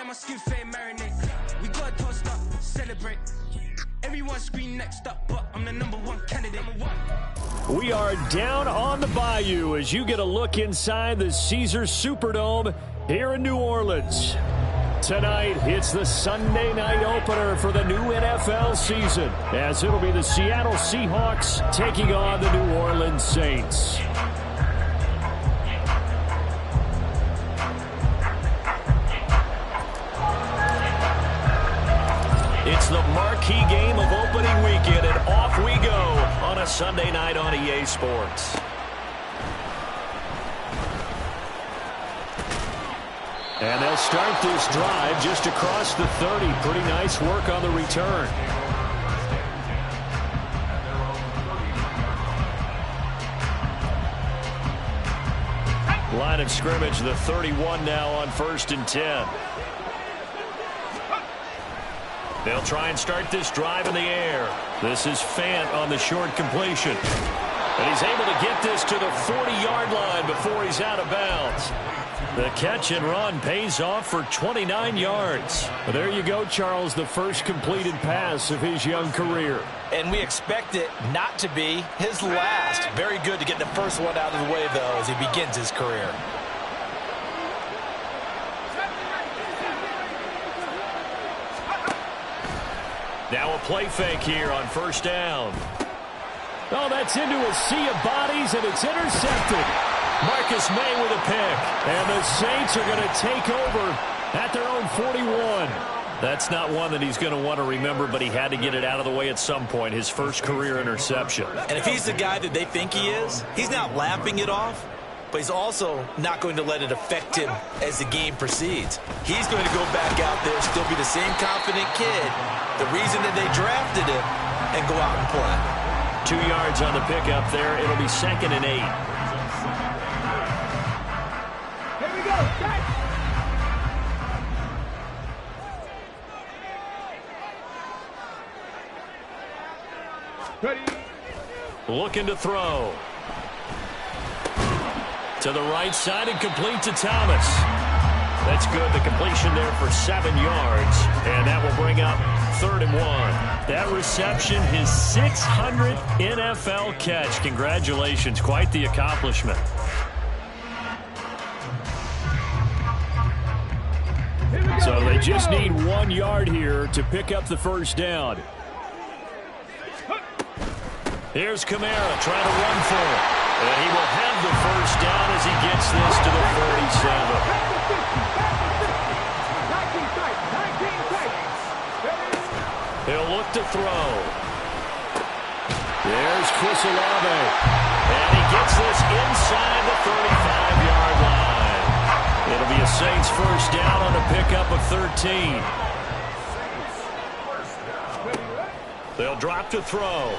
let my skin fade marinate. We got toast up, celebrate. Everyone scream next up, but I'm the #1 candidate. We are down on the bayou as you get a look inside the Caesars Superdome here in New Orleans. Tonight, it's the Sunday night opener for the new NFL season, as it'll be the Seattle Seahawks taking on the New Orleans Saints. It's the marquee game of opening weekend, and off we go on a Sunday night on EA Sports. And they'll start this drive just across the 30. Pretty nice work on the return. Line of scrimmage, the 31 now on 1st and 10. They'll try and start this drive in the air. This is Fant on the short completion. And he's able to get this to the 40-yard line before he's out of bounds. The catch and run pays off for 29 yards. Well, there you go, Charles, the first completed pass of his young career. And we expect it not to be his last. Very good to get the first one out of the way, though, as he begins his career. Now a play fake here on 1st down. Oh, that's into a sea of bodies, and it's intercepted. Marcus May with a pick. And the Saints are going to take over at their own 41. That's not one that he's going to want to remember, but he had to get it out of the way at some point, his first career interception. And if he's the guy that they think he is, he's not laughing it off, but he's also not going to let it affect him as the game proceeds. He's going to go back out there, still be the same confident kid, the reason that they drafted him, and go out and play. 2 yards on the pickup there. It'll be 2nd and 8. Here we go, guys. Ready. Looking to throw. To the right side and complete to Thomas. That's good. The completion there for 7 yards. And that will bring up 3rd and 1. That reception, his 600th NFL catch. Congratulations. Quite the accomplishment. So they just need 1 yard here to pick up the first down. Here's Kamara trying to run for it. And he will have the first down as he gets this to the 47. He'll look to throw. There's Chris Olave. And he gets this inside the 35-yard line. It'll be a Saints first down on a pickup of 13. They'll drop to throw.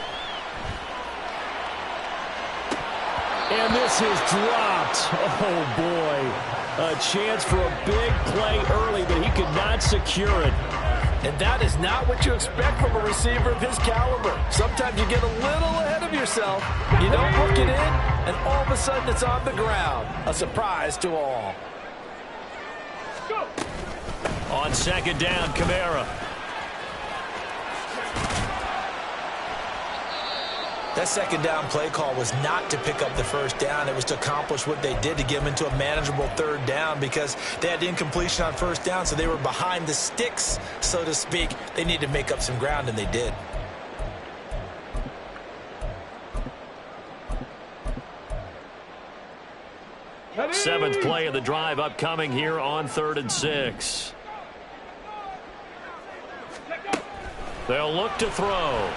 And this is dropped. Oh, boy. A chance for a big play early, but he could not secure it. And that is not what you expect from a receiver of his caliber. Sometimes you get a little ahead of yourself. You don't hook it in, and all of a sudden it's on the ground. A surprise to all. On 2nd down, Kamara. That 2nd down play call was not to pick up the first down. It was to accomplish what they did to get them into a manageable 3rd down because they had incompletion on 1st down, so they were behind the sticks, so to speak. They needed to make up some ground, and they did. Seventh play of the drive upcoming here on 3rd and 6. They'll look to throw.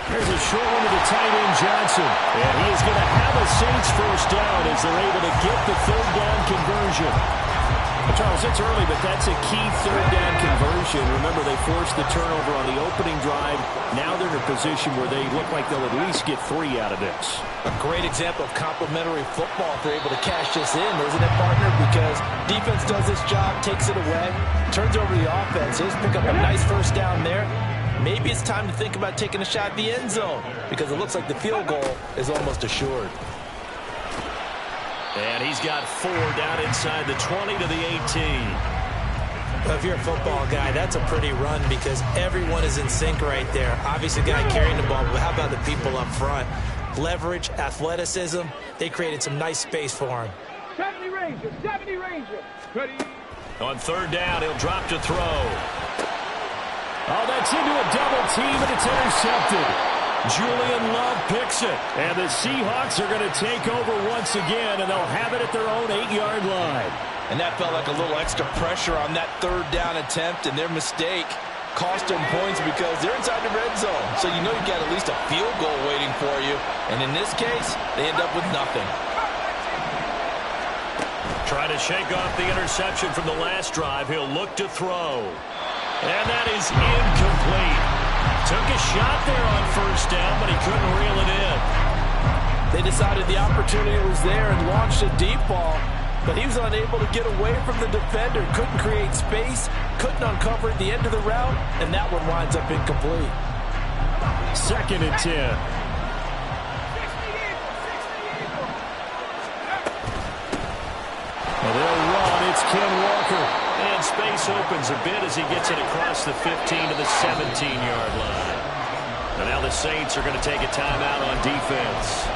Here's a short one to the tight end, Johnson. And he is going to have a Saints first down as they're able to get the 3rd down conversion. Charles, it's early, but that's a key 3rd down conversion. Remember, they forced the turnover on the opening drive. Now they're in a position where they look like they'll at least get 3 out of this. A great example of complementary football if they're able to cash this in, isn't it, partner? Because defense does its job, takes it away, turns over the offense. He's pick up a nice first down there. Maybe it's time to think about taking a shot at the end zone because it looks like the field goal is almost assured. And he's got 4 down inside the 20 to the 18. If you're a football guy, that's a pretty run because everyone is in sync right there. Obviously, the guy carrying the ball, but how about the people up front? Leverage, athleticism, they created some nice space for him. 70 Ranger, 70 Ranger. Ready. On third down, he'll drop to throw. Oh, that's into a double team, and it's intercepted. Julian Love picks it. And the Seahawks are going to take over once again, and they'll have it at their own 8-yard line. And that felt like a little extra pressure on that third down attempt, and their mistake cost them points because they're inside the red zone. So you know you've got at least a field goal waiting for you. And in this case, they end up with nothing. Trying to shake off the interception from the last drive. He'll look to throw. And that is incomplete. Took a shot there on first down, but he couldn't reel it in. They decided the opportunity was there and launched a deep ball. But he was unable to get away from the defender, couldn't create space, couldn't uncover at the end of the route, and that one winds up incomplete. 2nd and 10. Well, they'll run. It's Ken Walker. And space opens a bit as he gets it across the 15 to the 17-yard line. And now the Saints are going to take a timeout on defense.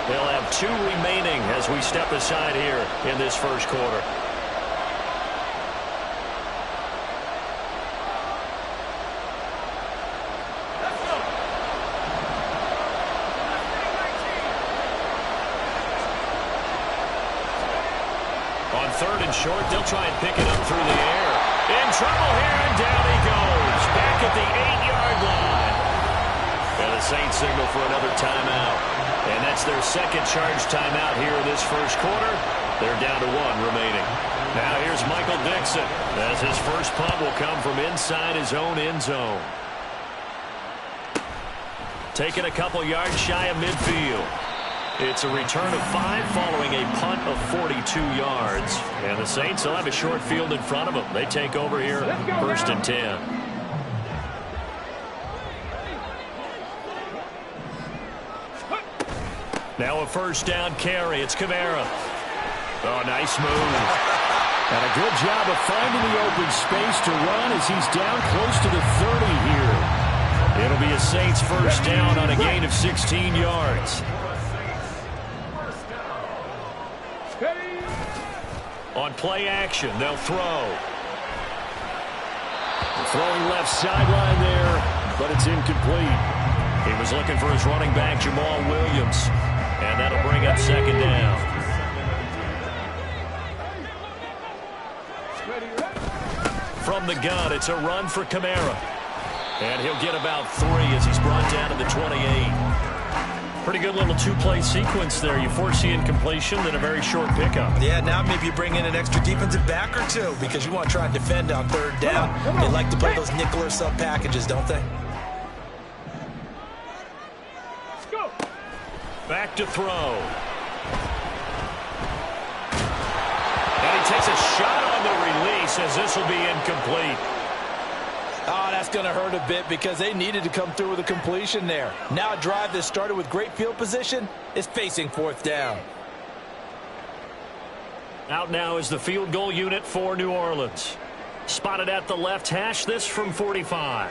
They'll have 2 remaining as we step aside here in this first quarter. On 3rd and short, they'll try and pick it up through the air. In trouble here, and down he goes. Back at the 8-yard line. And the Saints signal for another timeout. And that's their second charge timeout here in this first quarter. They're down to 1 remaining. Now here's Michael Dixon as his first punt will come from inside his own end zone. Taking a couple yards shy of midfield. It's a return of 5 following a punt of 42 yards. And the Saints will have a short field in front of them. They take over here, 1st and 10. Now a first down carry. It's Kamara. Oh, nice move. And a good job of finding the open space to run as he's down close to the 30 here. It'll be a Saints first down on a gain of 16 yards. On play action, they'll throw. Throwing left sideline there, but it's incomplete. He was looking for his running back, Jamal Williams. And that'll bring up 2nd down. From the gun, it's a run for Kamara. And he'll get about 3 as he's brought down to the 28. Pretty good little 2-play sequence there. You force the incompletion, then a very short pickup. Yeah, now maybe you bring in an extra defensive back or 2 because you want to try and defend on 3rd down. They like to play those nickel or sub packages, don't they? Back to throw. And he takes a shot on the release as this will be incomplete. Oh, that's going to hurt a bit because they needed to come through with a completion there. Now a drive that started with great field position is facing 4th down. Out now is the field goal unit for New Orleans. Spotted at the left hash, this from 45.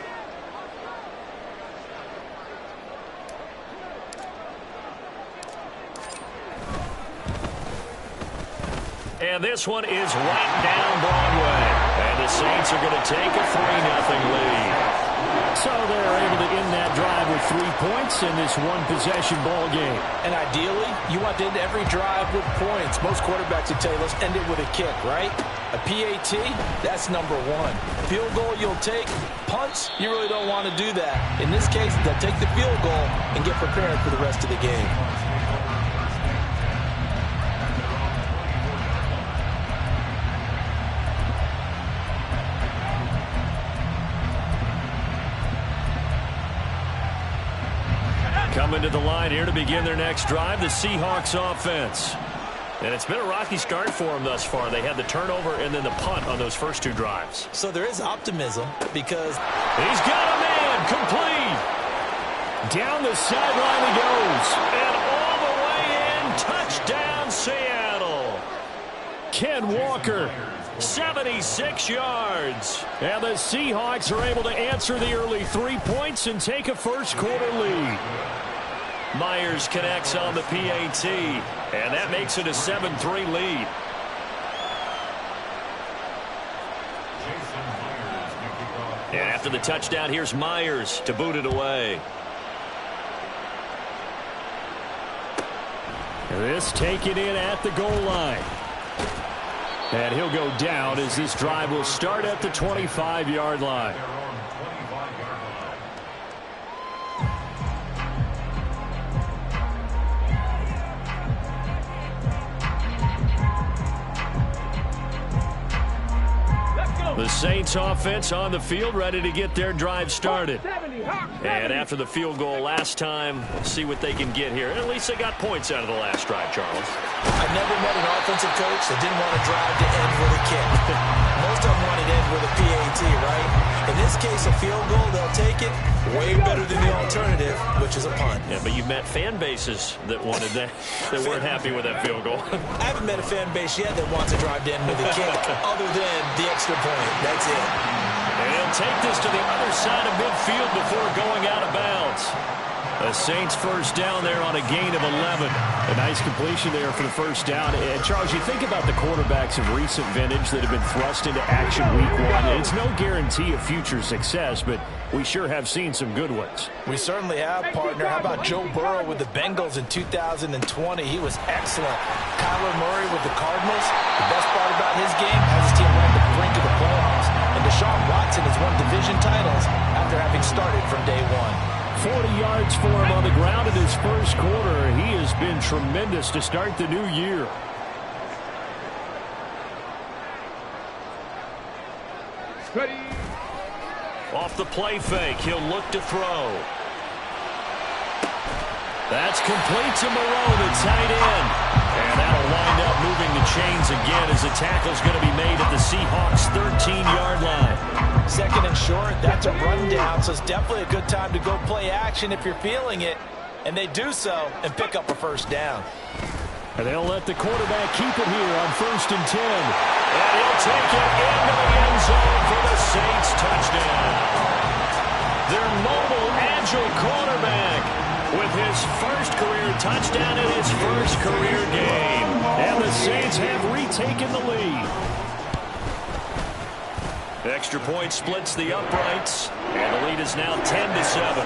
And this one is right down Broadway. And the Saints are going to take a 3-0 lead. So they're able to end that drive with 3 points in this one-possession ball game. And ideally, you want to end every drive with points. Most quarterbacks would tell you, let's end it with a kick, right? A PAT, that's number 1. Field goal you'll take. Punts, you really don't want to do that. In this case, they'll take the field goal and get prepared for the rest of the game. Coming to the line here to begin their next drive, the Seahawks offense. And it's been a rocky start for them thus far. They had the turnover and then the punt on those first 2 drives. So there is optimism because he's got a man complete. Down the sideline he goes. And all the way in, touchdown Seattle. Ken Walker 76 yards. And the Seahawks are able to answer the early 3 points and take a first-quarter lead. Myers connects on the PAT, and that makes it a 7-3 lead. And after the touchdown, here's Myers to boot it away. This taken in at the goal line. And he'll go down as this drive will start at the 25-yard line. The Saints offense on the field, ready to get their drive started. And after the field goal last time, we'll see what they can get here. At least they got points out of the last drive, Charles. I never met an offensive coach that didn't want a drive to end with a kick. Most of them want it to end with a PAT, right? In this case, a field goal, they'll take it. Way better than the alternative, which is a punt. Yeah, but you've met fan bases that wanted that, that weren't happy with that field goal. I haven't met a fan base yet that wants a drive to end with a kick, other than the extra point. That's it. And he'll take this to the other side of midfield before going out of bounds. The Saints first down there on a gain of 11. A nice completion there for the first down. And Charles, you think about the quarterbacks of recent vintage that have been thrust into action week one. It's no guarantee of future success, but we sure have seen some good ones. We certainly have, partner. How about Joe Burrow with the Bengals in 2020? He was excellent. Kyler Murray with the Cardinals. The best part about his game has his team right at the brink of the playoffs. And Deshaun Watson has won division titles after having started from day one. 40 yards for him on the ground in his first quarter. He has been tremendous to start the new year. Ready. Off the play fake, he'll look to throw. That's complete to Moreau, the tight end. And that'll wind up moving the chains again as the tackle's going to be made at the Seahawks' 13-yard line. Second and short, that's a rundown, so it's definitely a good time to go play action if you're feeling it. And they do so and pick up a first down. And they'll let the quarterback keep it here on 1st and 10. And he'll take it into the end zone for the Saints touchdown. Their mobile, agile quarterback with his first career touchdown in his first career game. And the Saints have retaken the lead. The extra point splits the uprights, and the lead is now 10-7.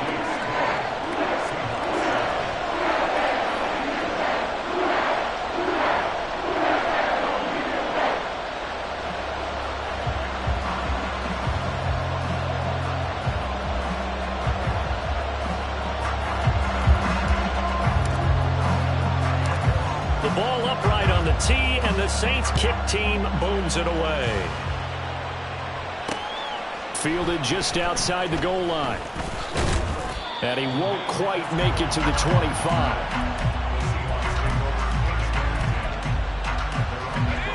Ball upright on the tee, and the Saints kick team booms it away. Fielded just outside the goal line. And he won't quite make it to the 25.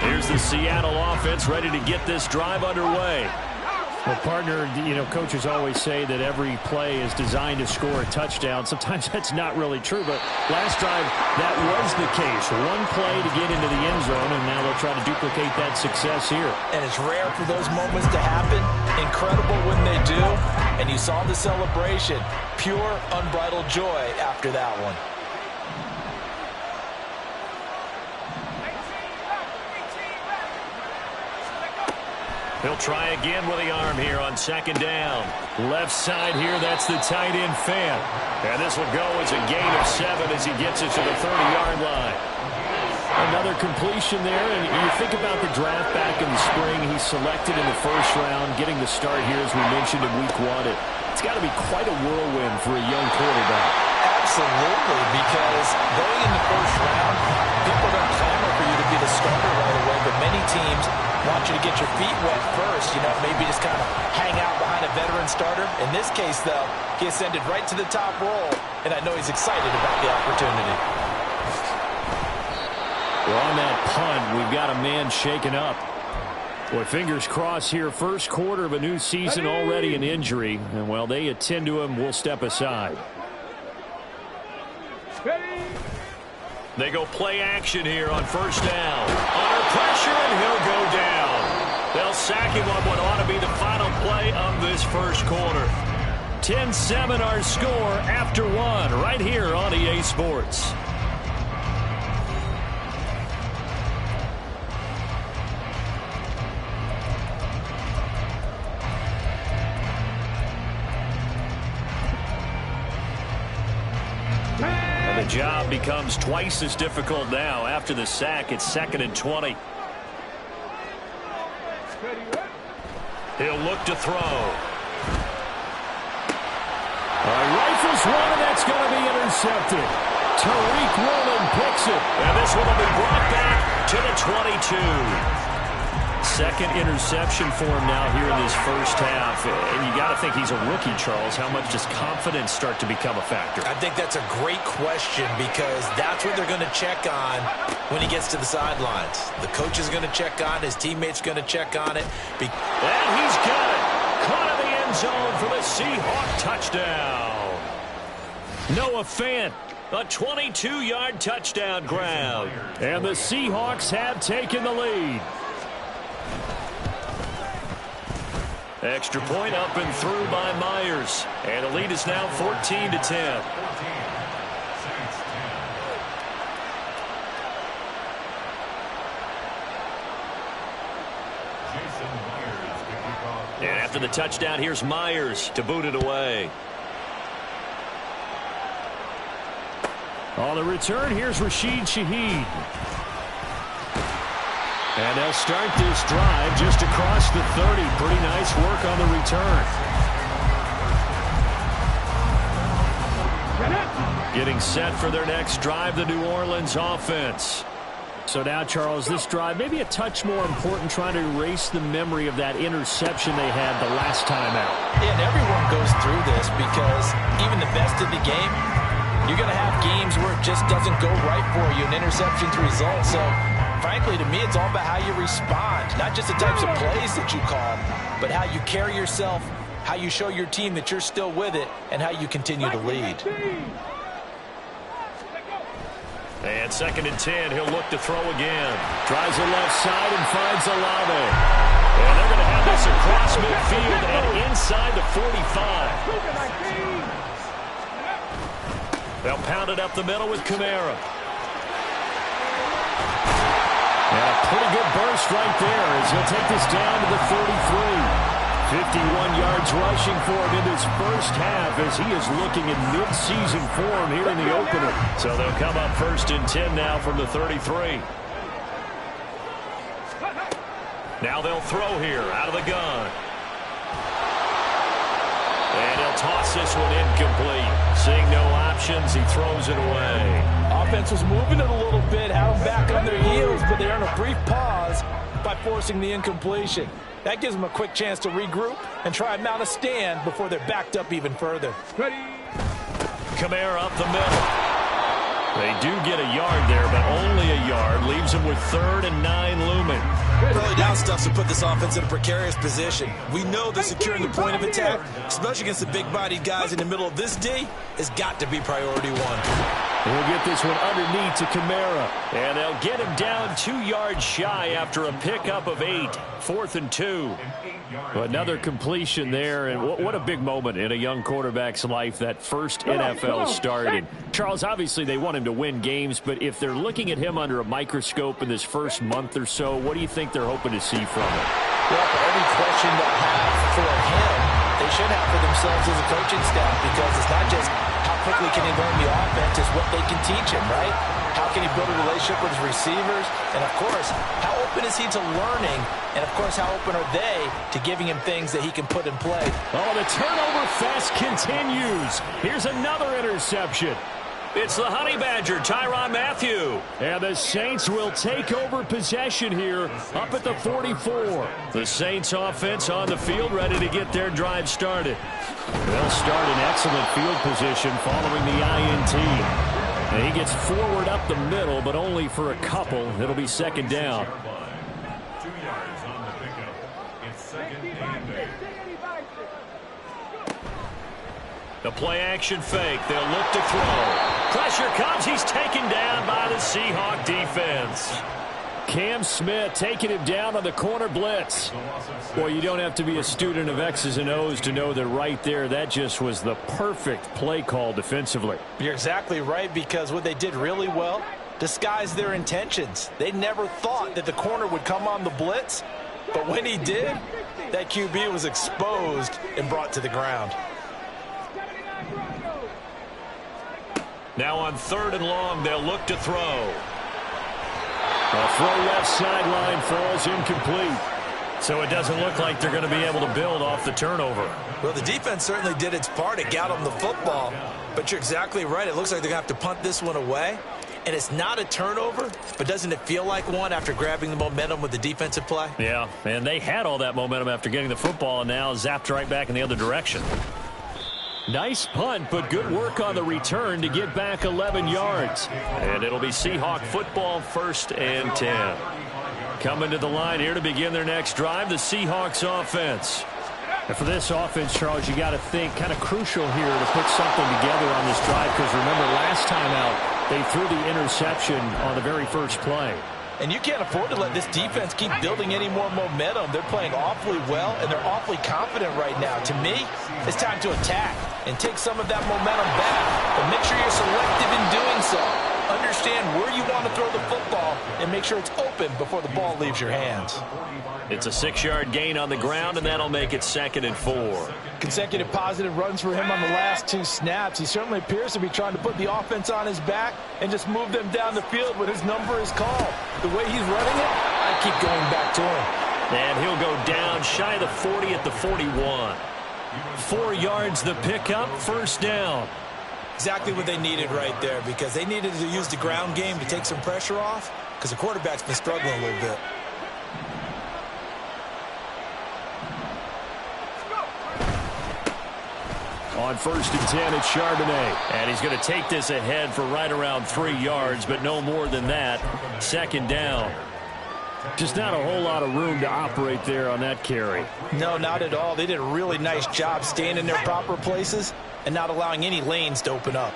Here's the Seattle offense ready to get this drive underway. Well, partner, you know, coaches always say that every play is designed to score a touchdown. Sometimes that's not really true, but last drive, that was the case. One play to get into the end zone, and now they'll try to duplicate that success here. And it's rare for those moments to happen. Incredible when they do. And you saw the celebration. Pure, unbridled joy after that one. He'll try again with the arm here on 2nd down. Left side here, that's the tight end Fant. And this will go as a gain of 7 as he gets it to the 30-yard line. Another completion there, and you think about the draft back in the spring. He's selected in the first round, getting the start here, as we mentioned, in week 1. It's got to be quite a whirlwind for a young quarterback. Absolutely, because going in the first round, people don't clamor for you to be the starter right away, but many teams want you to get your feet wet first, you know, maybe just kind of hang out behind a veteran starter. In this case, though, he ascended right to the top role, and I know he's excited about the opportunity. Well, on that punt, we've got a man shaken up. Boy, fingers crossed here. First quarter of a new season, already an injury. And while they attend to him, we'll step aside. They go play action here on 1st down. Under pressure, and he'll go down. They'll sack him on what ought to be the final play of this first quarter. 10-7 our score after one right here on EA Sports. And the job becomes twice as difficult now. After the sack, it's 2nd and 20. He'll look to throw. Rifles one, and that's going to be intercepted. Tariq Woolen picks it, and this one will be brought back to the 22. Second interception for him now here in this first half. And you got to think he's a rookie, Charles. How much does confidence start to become a factor? I think that's a great question because that's what they're going to check on when he gets to the sidelines. The coach is going to check on it. His teammates going to check on it. And he's got it. Caught in the end zone for the Seahawk touchdown. Noah Fant, a 22-yard touchdown grab. And the Seahawks have taken the lead. Extra point up and through by Myers. And the lead is now 14-10. And after the touchdown, here's Myers to boot it away. On the return, here's Rashid Shaheed. And they'll start this drive just across the 30. Pretty nice work on the return. Getting set for their next drive, the New Orleans offense. So now, Charles, this drive maybe a touch more important, trying to erase the memory of that interception they had the last time out. Yeah, and everyone goes through this because even the best of the game, you're going to have games where it just doesn't go right for you, and interceptions result. So, frankly, to me, it's all about how you respond, not just the types of plays that you call, but how you carry yourself, how you show your team that you're still with it, and how you continue to lead. And 2nd and 10, he'll look to throw again. Tries the left side and finds Olave. And they're going to have this across midfield and inside the 45. They'll pound it up the middle with Kamara. And a pretty good burst right there as he'll take this down to the 33. 51 yards rushing for him in this first half as he is looking in mid-season form here in the opener. So they'll come up 1st and 10 now from the 33. Now they'll throw here out of the gun. And he'll toss this one incomplete. Seeing no options, he throws it away. Offense was moving it a little bit, had them back on their heels, but they earned a brief pause by forcing the incompletion. That gives them a quick chance to regroup and try and mount a stand before they're backed up even further. Kamara up the middle. They do get a yard there, but only a yard. Leaves them with 3rd and 9 looming. Early down stuff to put this offense in a precarious position. We know they're securing the point of attack, especially against the big-bodied guys in the middle of this D, has got to be priority one. We'll get this one underneath to Kamara. And they'll get him down 2 yards shy after a pickup of 8. 4th and 2. Another completion there, and what a big moment in a young quarterback's life, that first NFL start. And Charles, obviously they want him to win games, but if they're looking at him under a microscope in this first month or so, what do you think they're hoping to see from him? Well, for every question they'll have for him, they should have for themselves as a coaching staff, because it's not just how quickly can he learn the offense, it's what they can teach him, right? How can he build a relationship with his receivers? And, of course, how open is he to learning? And, of course, how open are they to giving him things that he can put in play? Oh, the turnover fest continues. Here's another interception. It's the Honey Badger, Tyrann Mathieu. And the Saints will take over possession here up at the 44. The Saints offense on the field, ready to get their drive started. They'll start in excellent field position following the INT. And he gets forward up the middle, but only for a couple. It'll be 2nd down. 2 yards on the pickup. It's 2nd and 8. The play action fake. They'll look to throw. Pressure comes. He's taken down by the Seahawk defense. Cam Smith taking him down on the corner blitz. Boy, you don't have to be a student of X's and O's to know that right there, that just was the perfect play call defensively. You're exactly right, because what they did really well, disguise their intentions. They never thought that the corner would come on the blitz, but when he did, that QB was exposed and brought to the ground. Now on 3rd and long, they'll look to throw. A throw left sideline falls incomplete. So it doesn't look like they're going to be able to build off the turnover. Well, the defense certainly did its part. It got them the football. But you're exactly right. It looks like they're going to have to punt this one away. And it's not a turnover, but doesn't it feel like one after grabbing the momentum with the defensive play? Yeah, and they had all that momentum after getting the football and now zapped right back in the other direction. Nice punt, but good work on the return to get back 11 yards. And it'll be Seahawk football, 1st and 10. Coming to the line here to begin their next drive, the Seahawks offense. And for this offense, Charles, you got to think kind of crucial here to put something together on this drive, because remember last time out, they threw the interception on the very first play. And you can't afford to let this defense keep building any more momentum. They're playing awfully well, and they're awfully confident right now. To me, it's time to attack and take some of that momentum back. But make sure you're selective in doing so. Understand where you want to throw the football and make sure it's open before the ball leaves your hands. It's a 6-yard gain on the ground, and that'll make it 2nd and 4. Consecutive positive runs for him on the last 2 snaps. He certainly appears to be trying to put the offense on his back and just move them down the field when his number is called. The way he's running it, I keep going back to him. And he'll go down shy of the 40 at the 41. 4 yards the pickup, 1st down. Exactly what they needed right there, because they needed to use the ground game to take some pressure off, because the quarterback's been struggling a little bit. On 1st and 10, it's Charbonnet. And he's going to take this ahead for right around 3 yards, but no more than that. 2nd down. Just not a whole lot of room to operate there on that carry. No, not at all. They did a really nice job staying in their proper places and not allowing any lanes to open up.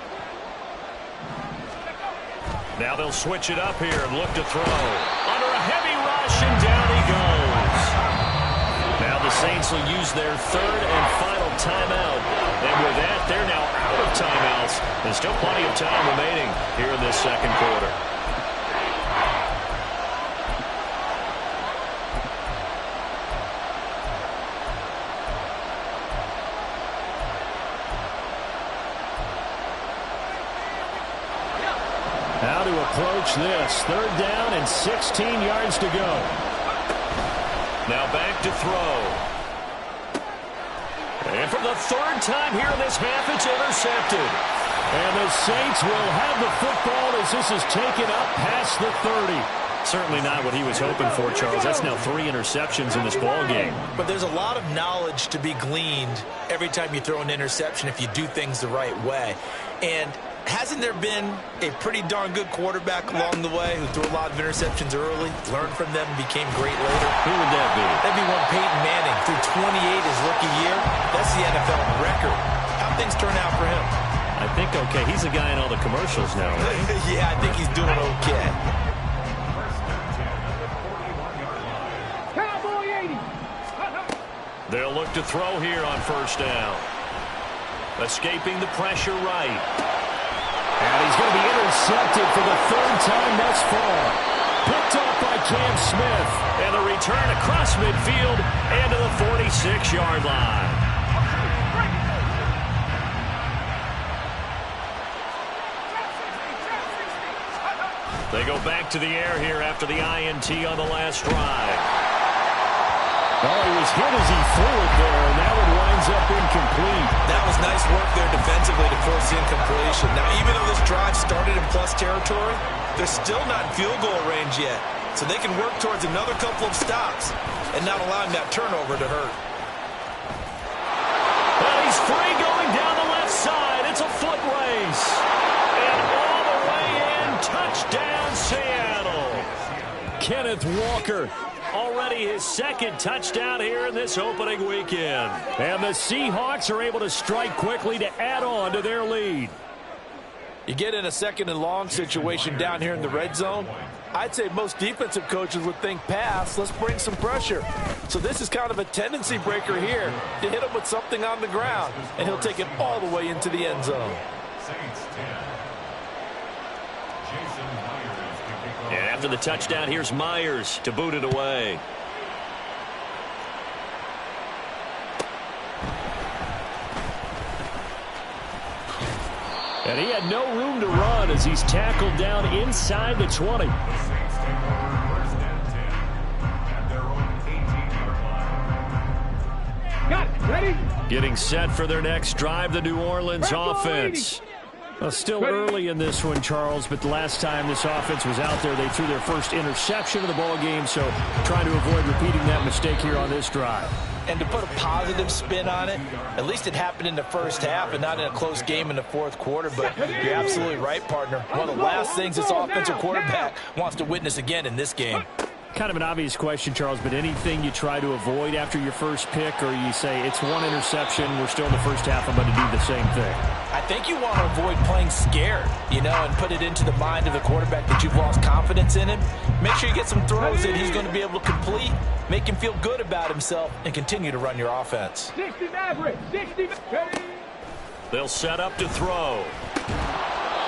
Now they'll switch it up here and look to throw. Under a heavy rush, and down he goes. Now the Saints will use their 3rd and final timeout. And with that, they're now out of timeouts. There's still plenty of time remaining here in this 2nd quarter. How to approach this. 3rd down and 16 yards to go. Now back to throw. And for the 3rd time here in this half, it's intercepted. And the Saints will have the football as this is taken up past the 30. Certainly not what he was hoping for, Charles. That's now 3 interceptions in this ball game. But there's a lot of knowledge to be gleaned every time you throw an interception if you do things the right way. And hasn't there been a pretty darn good quarterback along the way who threw a lot of interceptions early, learned from them, and became great later? Who would that be? That'd be one Peyton Manning. Threw 28 his rookie year. That's the NFL record. How'd things turn out for him? I think okay. He's a guy in all the commercials now, right? Yeah, I think he's doing okay. They'll look to throw here on 1st down. Escaping the pressure right. And he's going to be intercepted for the 3rd time thus far. Picked up by Cam Smith. And a return across midfield and to the 46-yard line. They go back to the air here after the INT on the last drive. Oh, he was hit as he threw it there, and that one winds up incomplete. That was nice work there defensively to force the incompletion. Now, even though this drive started in plus territory, they're still not in field goal range yet. So they can work towards another couple of stops and not allowing that turnover to hurt. Well, he's free going down the left side. It's a foot race. And all the way in, touchdown Seattle. Kenneth Walker. Already his 2nd touchdown here in this opening weekend. And the Seahawks are able to strike quickly to add on to their lead. You get in a 2nd and long situation down here in the red zone, I'd say most defensive coaches would think pass, let's bring some pressure. So this is kind of a tendency breaker here to hit him with something on the ground, and he'll take it all the way into the end zone. And after the touchdown, here's Myers to boot it away. And he had no room to run as he's tackled down inside the 20. Got it. Ready? Getting set for their next drive, the New Orleans offense. Well, still early in this one, Charles, but the last time this offense was out there, they threw their first interception of the ball game, so trying to avoid repeating that mistake here on this drive. And to put a positive spin on it, at least it happened in the first half and not in a close game in the fourth quarter. But you're absolutely right, partner. One of the last things this offensive quarterback wants to witness again in this game. Kind of an obvious question, Charles, but anything you try to avoid after your first pick, or you say it's one interception, we're still in the first half, I'm going to do the same thing? I think you want to avoid playing scared, and put it into the mind of the quarterback that you've lost confidence in him. Make sure you get some throws that he's going to be able to complete, make him feel good about himself, and continue to run your offense. 60 average. 60. They'll set up to throw.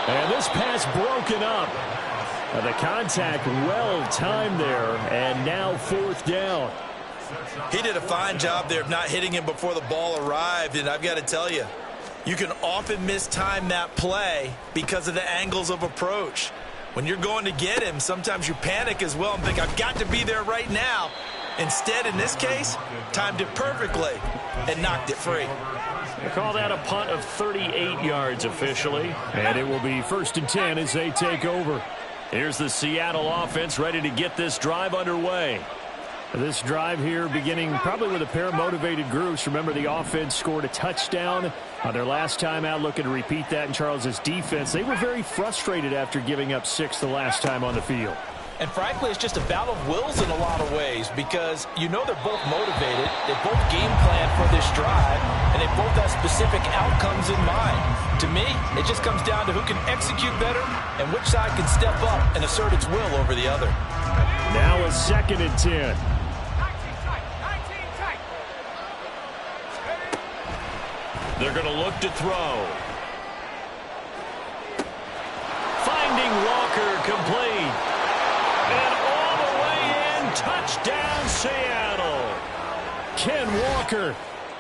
And this pass broken up. The contact well timed there, and now fourth down. He did a fine job there of not hitting him before the ball arrived, and I've got to tell you, you can often mistime that play because of the angles of approach. When you're going to get him, sometimes you panic as well and think, I've got to be there right now. Instead, in this case, timed it perfectly and knocked it free. They call that a punt of 38 yards officially, and it will be 1st and 10 as they take over. Here's the Seattle offense ready to get this drive underway. This drive here beginning probably with a pair of motivated groups. Remember, the offense scored a touchdown on their last time out, looking to repeat that in Charles's defense. They were very frustrated after giving up 6 the last time on the field. And frankly, it's just a battle of wills in a lot of ways because they're both motivated, they both game plan for this drive, and they both have specific outcomes in mind. To me, it just comes down to who can execute better and which side can step up and assert its will over the other. Now a 2nd and 10. They're going to look to throw. Finding Walker complete. And all the way in, touchdown Seattle. Ken Walker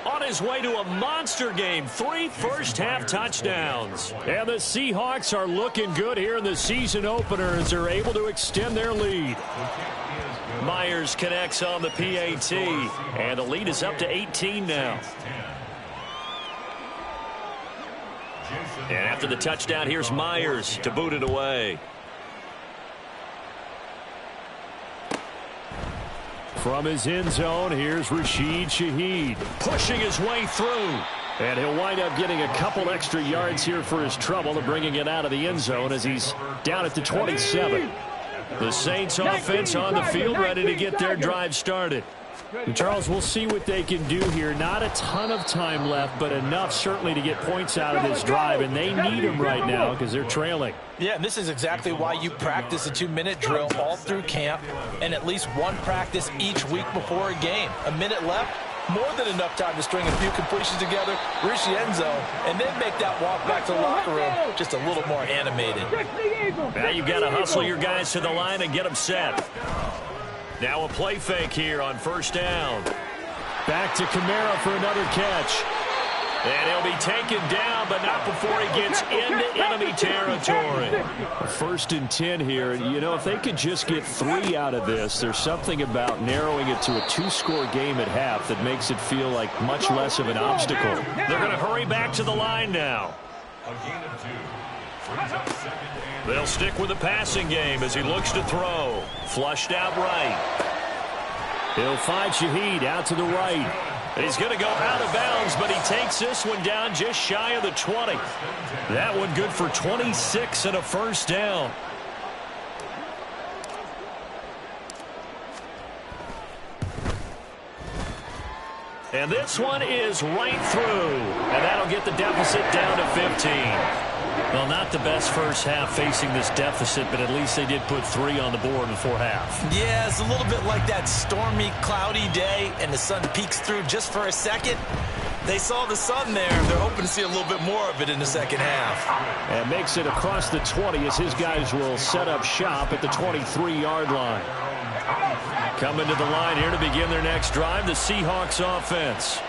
on his way to a monster game. 3 first-half touchdowns. And the Seahawks are looking good here in the season opener as they're able to extend their lead. Myers connects on the PAT, and the lead is up to 18 now. And after the touchdown, here's Myers to boot it away. From his end zone, here's Rashid Shaheed pushing his way through. And he'll wind up getting a couple extra yards here for his trouble and bringing it out of the end zone as he's down at the 27. The Saints offense on the field ready to get their drive started. And Charles, we'll see what they can do here. Not a ton of time left, but enough certainly to get points out of this drive, and they need them right now because they're trailing. Yeah, and this is exactly why you practice a 2-minute drill all through camp and at least one practice each week before a game. A minute left, more than enough time to string a few completions together, reach the end zone, and then make that walk back to the locker room just a little more animated. Now you've got to hustle your guys to the line and get them set. Now a play fake here on 1st down. Back to Kamara for another catch. And he'll be taken down, but not before he gets into enemy territory. 1st and 10 here. And, if they could just get 3 out of this, there's something about narrowing it to a 2-score game at half that makes it feel like much less of an obstacle. They're going to hurry back to the line now. They'll stick with the passing game as he looks to throw. Flushed out right. He'll find Shaheed out to the right. And he's going to go out of bounds, but he takes this one down just shy of the 20. That one good for 26 and a 1st down. And this one is right through. And that'll get the deficit down to 15. Well, not the best first half facing this deficit, but at least they did put 3 on the board before half. Yeah, it's a little bit like that stormy, cloudy day, and the sun peeks through just for a second. They saw the sun there. They're hoping to see a little bit more of it in the second half. And makes it across the 20 as his guys will set up shop at the 23-yard line. Coming to the line here to begin their next drive, the Seahawks offense.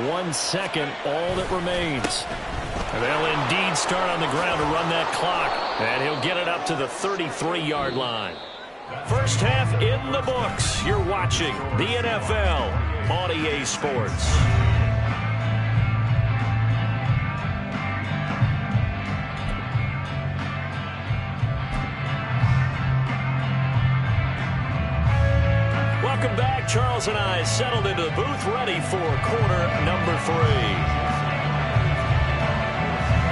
1 second, all that remains. They'll indeed start on the ground to run that clock. And he'll get it up to the 33-yard line. First half in the books. You're watching the NFL on EA Sports. Welcome back. Charles and I settled into the booth ready for quarter number 3.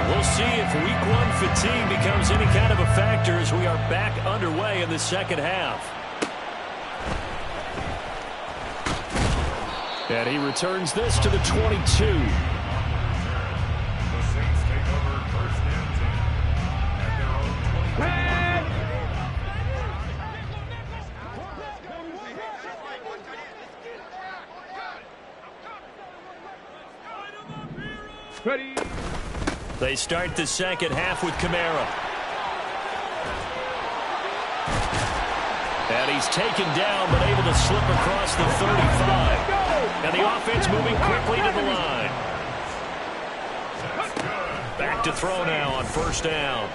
We'll see if week 1 fatigue becomes any kind of a factor as we are back underway in the second half. And he returns this to the 22. The Saints take over first and 10 at their own 20. Ready. They start the second half with Kamara. And he's taken down, but able to slip across the 35. And the offense moving quickly to the line. Back to throw now on first down.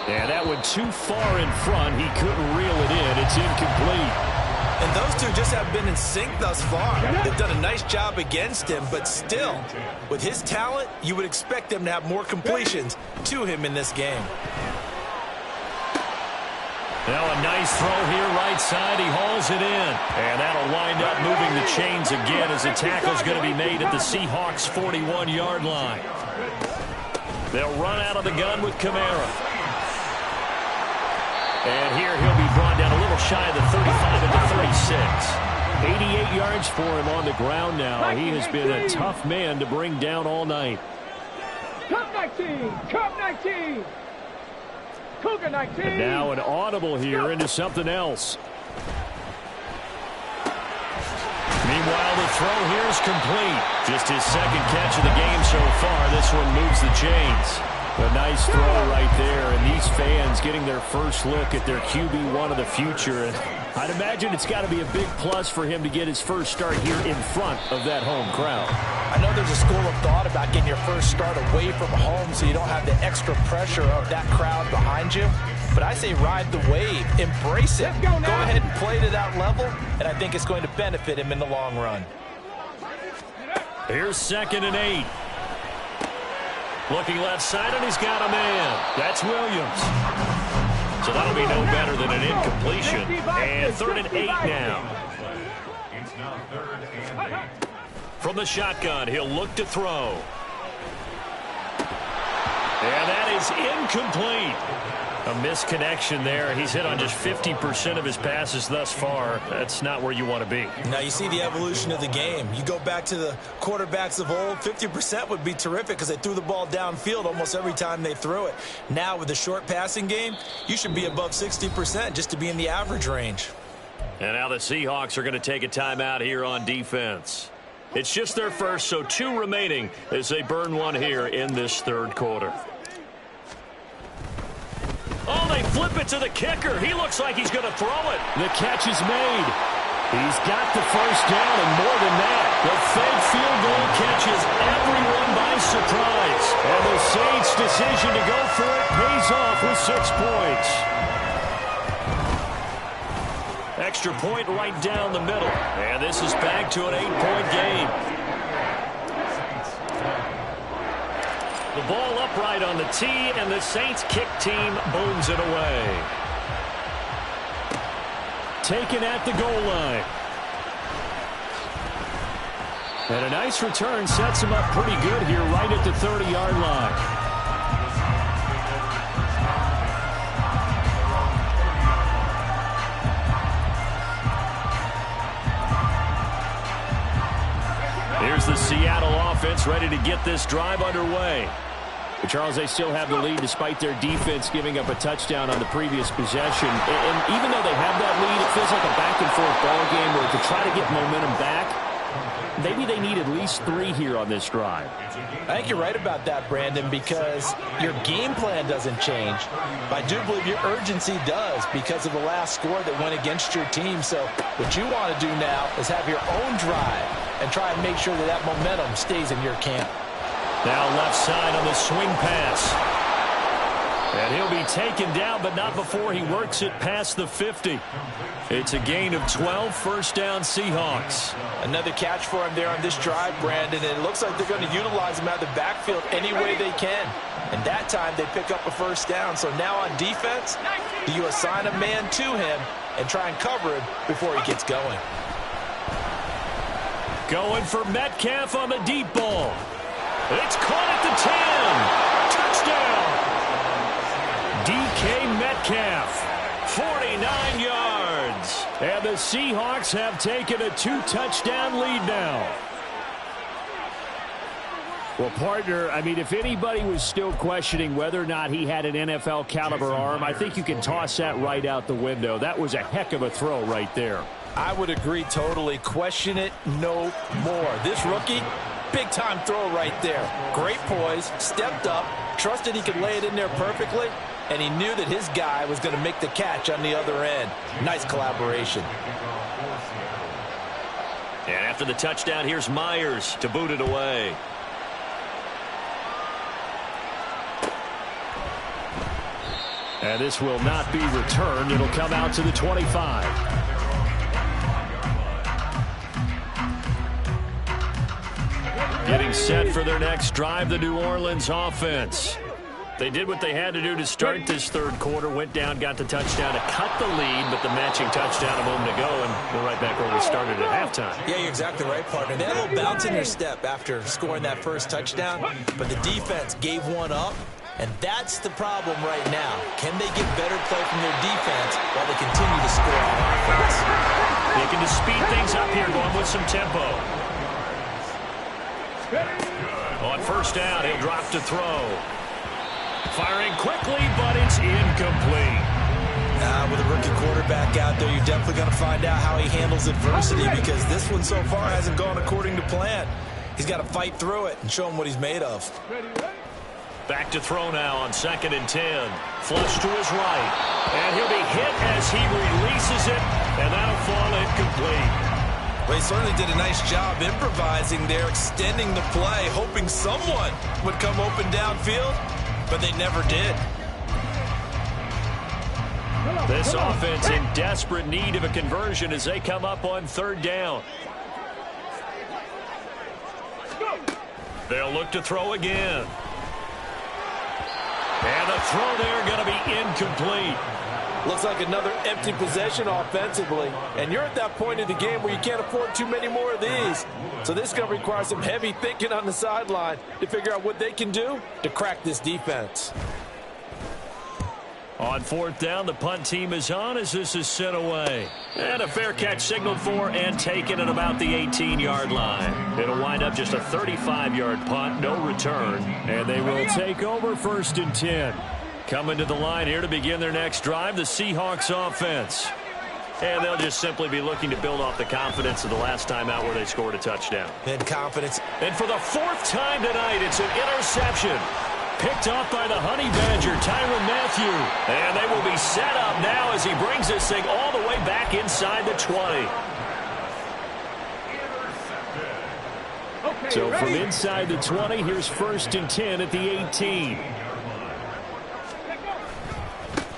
And that went too far in front. He couldn't reel it in. It's incomplete. And those two just have been in sync thus far. They've done a nice job against him, but still, with his talent, you would expect them to have more completions to him in this game. Now a nice throw here, right side. He hauls it in. And that'll wind up moving the chains again as the tackle's going to be made at the Seahawks' 41-yard line. They'll run out of the gun with Kamara. And here he'll be brought down a little shy of the 35 at the 36. 88 yards for him on the ground now. He has been a tough man to bring down all night. Cup 19. Cup 19. Cougar 19. And now an audible here into something else. Meanwhile, the throw here is complete. Just his second catch of the game so far. This one moves the chains. A nice throw right there, and these fans getting their first look at their QB1 of the future. And I'd imagine it's got to be a big plus for him to get his first start here in front of that home crowd. I know there's a school of thought about getting your first start away from home so you don't have the extra pressure of that crowd behind you. But I say ride the wave, embrace it. Go ahead and play to that level, and I think it's going to benefit him in the long run. Here's 2nd and 8. Looking left side, and he's got a man. That's Williams. So that'll be no better than an incompletion. And 3rd and 8 now. It's now 3rd and 8. From the shotgun, he'll look to throw. And that is incomplete. A misconnection there. He's hit on just 50% of his passes thus far. That's not where you want to be. Now you see the evolution of the game. You go back to the quarterbacks of old, 50% would be terrific because they threw the ball downfield almost every time they threw it. Now with the short passing game, you should be above 60% just to be in the average range. And now the Seahawks are going to take a timeout here on defense. It's just their first, so 2 remaining as they burn one here in this 3rd quarter. Oh, they flip it to the kicker. He looks like he's going to throw it. The catch is made. He's got the first down, and more than that, the fake field goal catches everyone by surprise. And the Saints' decision to go for it pays off with 6 points. Extra point right down the middle. And this is back to an 8-point game. The ball upright on the tee, and the Saints kick team booms it away. Taken at the goal line. And a nice return sets him up pretty good here right at the 30-yard line. Here's the Seattle offense ready to get this drive underway. But Charles, they still have the lead despite their defense giving up a touchdown on the previous possession. And even though they have that lead, it feels like a back-and-forth ball game where to try to get momentum back, maybe they need at least 3 here on this drive. I think you're right about that, Brandon, because your game plan doesn't change. But I do believe your urgency does because of the last score that went against your team. So what you want to do now is have your own drive and try and make sure that that momentum stays in your camp. Now left side on the swing pass. And he'll be taken down, but not before he works it past the 50. It's a gain of 12, first down Seahawks. Another catch for him there on this drive, Brandon, and it looks like they're going to utilize him out of the backfield any way they can. And that time they pick up a first down. So now on defense, do you assign a man to him and try and cover him before he gets going? Going for Metcalf on the deep ball. It's caught at the 10. Touchdown. DK Metcalf, 49 yards. And the Seahawks have taken a 2-touchdown lead now. Well, partner, I mean, if anybody was still questioning whether or not he had an NFL caliber arm, I think you can toss that right out the window. That was a heck of a throw right there. I would agree totally. Question it no more. This rookie, big-time throw right there. Great poise, stepped up, trusted he could lay it in there perfectly, and he knew that his guy was going to make the catch on the other end. Nice collaboration. And after the touchdown, here's Myers to boot it away. And this will not be returned. It'll come out to the 25. Getting set for their next drive, the New Orleans offense. They did what they had to do to start this third quarter, went down, got the touchdown to cut the lead, but the matching touchdown a moment ago, and we're right back where we started at halftime. Yeah, you're exactly right, partner. They had a little bounce in their step after scoring that first touchdown, but the defense gave one up, and that's the problem right now. Can they get better play from their defense while they continue to score on offense? Looking to speed things up here, going with some tempo. On first down, he'll drop to throw. Firing quickly, but it's incomplete. With a rookie quarterback out there, you're definitely going to find out how he handles adversity because this one so far hasn't gone according to plan. He's got to fight through it and show him what he's made of. Back to throw now on 2nd and 10. Flush to his right. And he'll be hit as he releases it, and that'll fall incomplete. Well, he certainly did a nice job improvising there, extending the play, hoping someone would come open downfield, but they never did. This offense in desperate need of a conversion as they come up on 3rd down. They'll look to throw again. And the throw there going to be incomplete. Looks like another empty possession offensively. And you're at that point in the game where you can't afford too many more of these. So this is going to require some heavy thinking on the sideline to figure out what they can do to crack this defense. On 4th down, the punt team is on as this is sent away. And a fair catch signaled for and taken at about the 18-yard line. It'll wind up just a 35-yard punt, no return. And they will take over 1st and 10. Coming to the line here to begin their next drive, the Seahawks offense. And they'll just simply be looking to build off the confidence of the last time out where they scored a touchdown. And confidence. And for the 4th time tonight, it's an interception. Picked off by the Honey Badger, Tyrann Mathieu. And they will be set up now as he brings this thing all the way back inside the 20. So from inside the 20, here's 1st and 10 at the 18.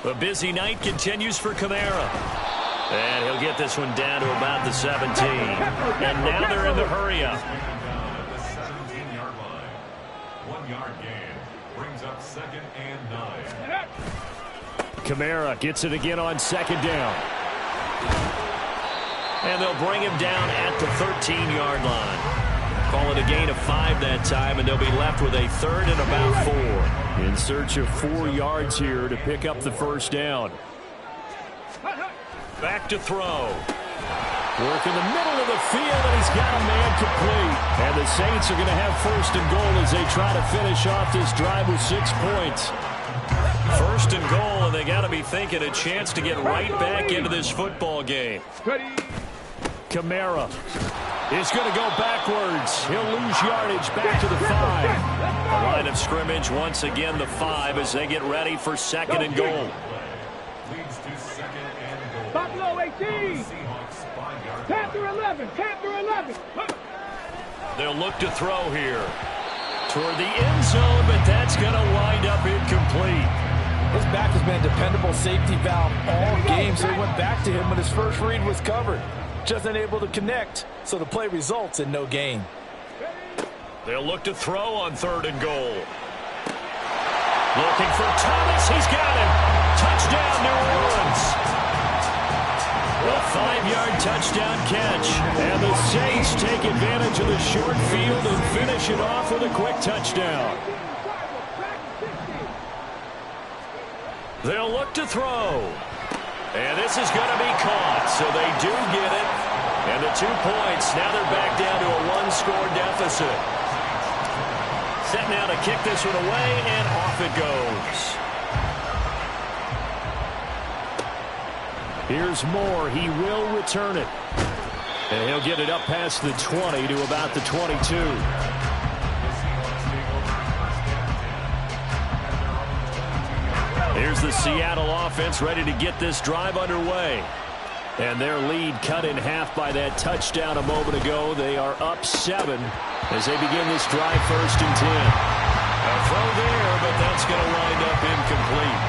A busy night continues for Kamara. And he'll get this one down to about the 17. And now they're in the hurry-up. The 17-yard line. 1-yard gain brings up 2nd and 9. Kamara gets it again on 2nd down. And they'll bring him down at the 13-yard line. Call it a gain of 5 that time, and they'll be left with a 3rd and about 4. In search of 4 yards here to pick up the 1st down. Back to throw. Work in the middle of the field, and he's got a man complete. And the Saints are going to have first and goal as they try to finish off this drive with 6 points. First and goal, and they got to be thinking a chance to get right back into this football game. Kamara is going to go backwards. He'll lose yardage back to the 5. The line of scrimmage once again the 5 as they get ready for second and goal. Leads to second and goal. Buffalo 18. Panther 11. Panther 11. They'll look to throw here toward the end zone, but that's going to wind up incomplete. His back has been a dependable safety valve all game, so he went back to him when his first read was covered. Just unable to connect, so the play results in no gain. They'll look to throw on third and goal. Looking for Thomas. He's got him. Touchdown, New Orleans. A 5-yard touchdown catch. And the Saints take advantage of the short field and finish it off with a quick touchdown. They'll look to throw. And this is going to be caught, so they do get it. And the 2 points, now they're back down to a 1-score deficit. Set now to kick this one away, and off it goes. Here's Moore. He will return it. And he'll get it up past the 20 to about the 22. Here's the Seattle offense ready to get this drive underway. And their lead cut in half by that touchdown a moment ago. They are up 7 as they begin this drive first and 10. A throw there, but that's going to wind up incomplete.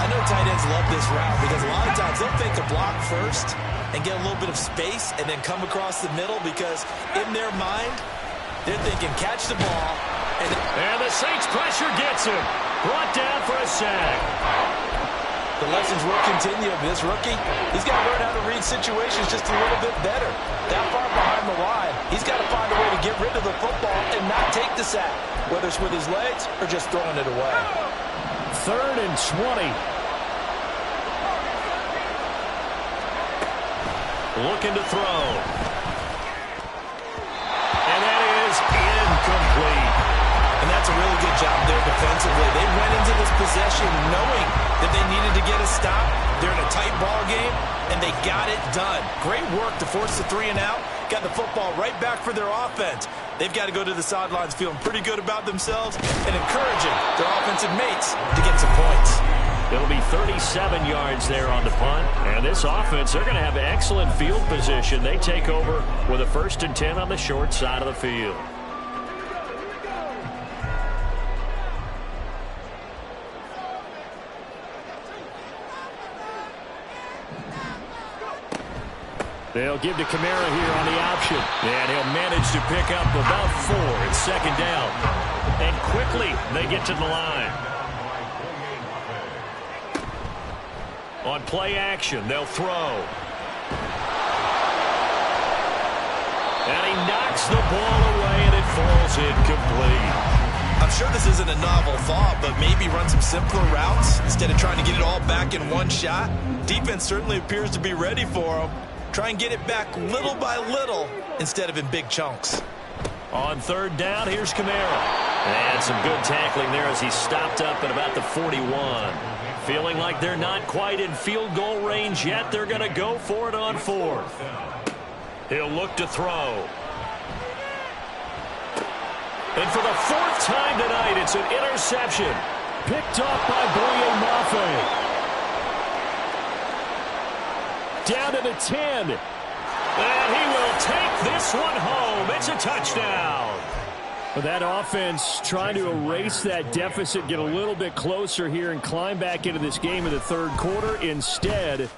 I know tight ends love this route because a lot of times they'll fake a block first and get a little bit of space and then come across the middle because in their mind, they're thinking catch the ball. And the Saints pressure gets him. Brought down for a sack. The lessons will continue of this rookie. He's got to learn how to read situations just a little bit better. That far behind the line, he's got to find a way to get rid of the football and not take the sack, whether it's with his legs or just throwing it away. Third and 20. Looking to throw. And that is incomplete. And that's a really good job there defensively. They went into this possession knowing that they needed to get a stop. They're in a tight ball game, and they got it done. Great work to force the 3 and out. Got the football right back for their offense. They've got to go to the sidelines feeling pretty good about themselves and encouraging their offensive mates to get some points. It'll be 37 yards there on the punt. And this offense, they're going to have excellent field position. They take over with a 1st and 10 on the short side of the field. They'll give to Kamara here on the option. And he'll manage to pick up about 4 at second down. And quickly, they get to the line. On play action, they'll throw. And he knocks the ball away, and it falls incomplete. I'm sure this isn't a novel thought, but maybe run some simpler routes instead of trying to get it all back in one shot. Defense certainly appears to be ready for him. Try and get it back little by little instead of in big chunks. On third down, here's Kamara. And some good tackling there as he stopped up at about the 41. Feeling like they're not quite in field goal range yet. They're going to go for it on 4th. He'll look to throw. And for the 4th time tonight, it's an interception. Picked off by Boye Mafe. Down to the 10. And he will take this one home. It's a touchdown. That offense trying to erase that deficit, get a little bit closer here and climb back into this game in the 3rd quarter. Instead,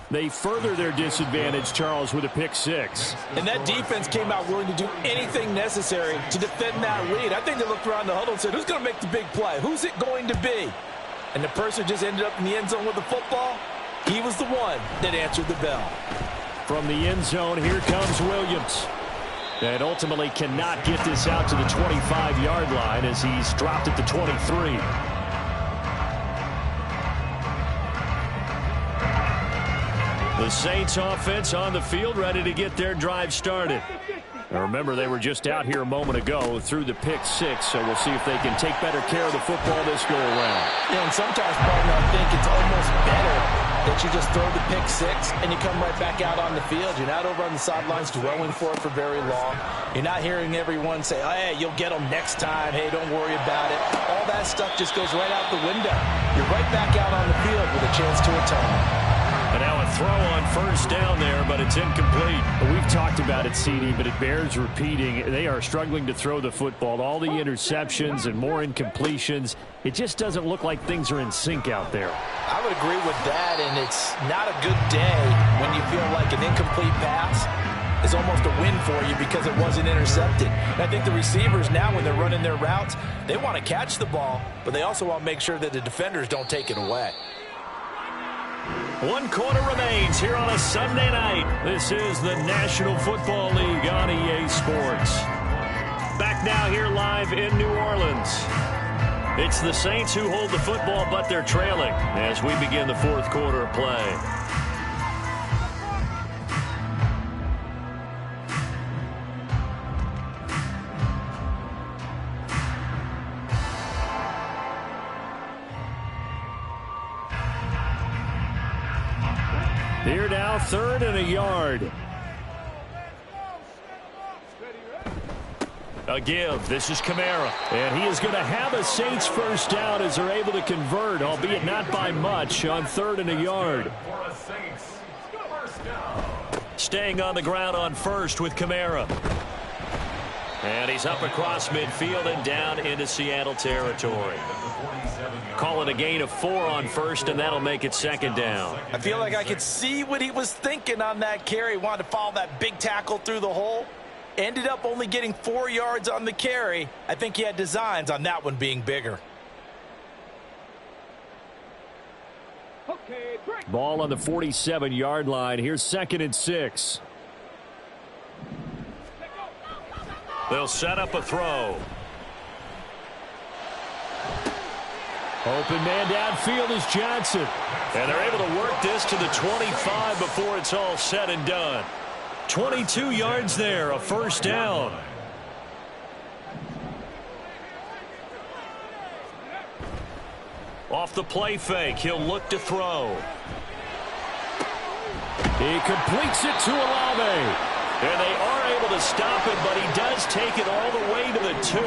they further their disadvantage, Charles, with a pick 6. And that defense came out willing to do anything necessary to defend that lead. I think they looked around the huddle and said, who's going to make the big play? Who's it going to be? And the person just ended up in the end zone with the football. He was the one that answered the bell. From the end zone, here comes Williams. And ultimately cannot get this out to the 25-yard line as he's dropped at the 23. The Saints offense on the field, ready to get their drive started. Now remember, they were just out here a moment ago through the pick six, so we'll see if they can take better care of the football this go-around. Yeah, and sometimes, partner, I think it's almost better that you just throw the pick six and you come right back out on the field. You're not over on the sidelines dwelling for it for very long. You're not hearing everyone say, oh, hey, you'll get them next time. Hey, don't worry about it. All that stuff just goes right out the window. You're right back out on the field with a chance to atone. And now a throw on first down there, but it's incomplete. We've talked about it, CD, but it bears repeating. They are struggling to throw the football. All the interceptions and more incompletions. It just doesn't look like things are in sync out there. I would agree with that, and it's not a good day when you feel like an incomplete pass is almost a win for you because it wasn't intercepted. And I think the receivers now, when they're running their routes, they want to catch the ball, but they also want to make sure that the defenders don't take it away. 1 quarter remains here on a Sunday night. This is the National Football League on EA Sports. Back now here live in New Orleans. It's the Saints who hold the football, but they're trailing as we begin the fourth quarter of play. Here now, 3rd and a yard. A give. This is Kamara. And he is going to have a Saints first down as they're able to convert, albeit not by much, on 3rd and a yard. Staying on the ground on first with Kamara. And he's up across midfield and down into Seattle territory. Call it a gain of 4 on first, and that'll make it 2nd down. I feel like I could see what he was thinking on that carry. Wanted to follow that big tackle through the hole. Ended up only getting 4 yards on the carry. I think he had designs on that one being bigger. Ball on the 47-yard line. Here's 2nd and 6. They'll set up a throw. Open man downfield is Johnson. And they're able to work this to the 25 before it's all said and done. 22 yards there, a first down. Off the play fake, he'll look to throw. He completes it to Olave. And they are able to stop it, but he does take it all the way to the 2.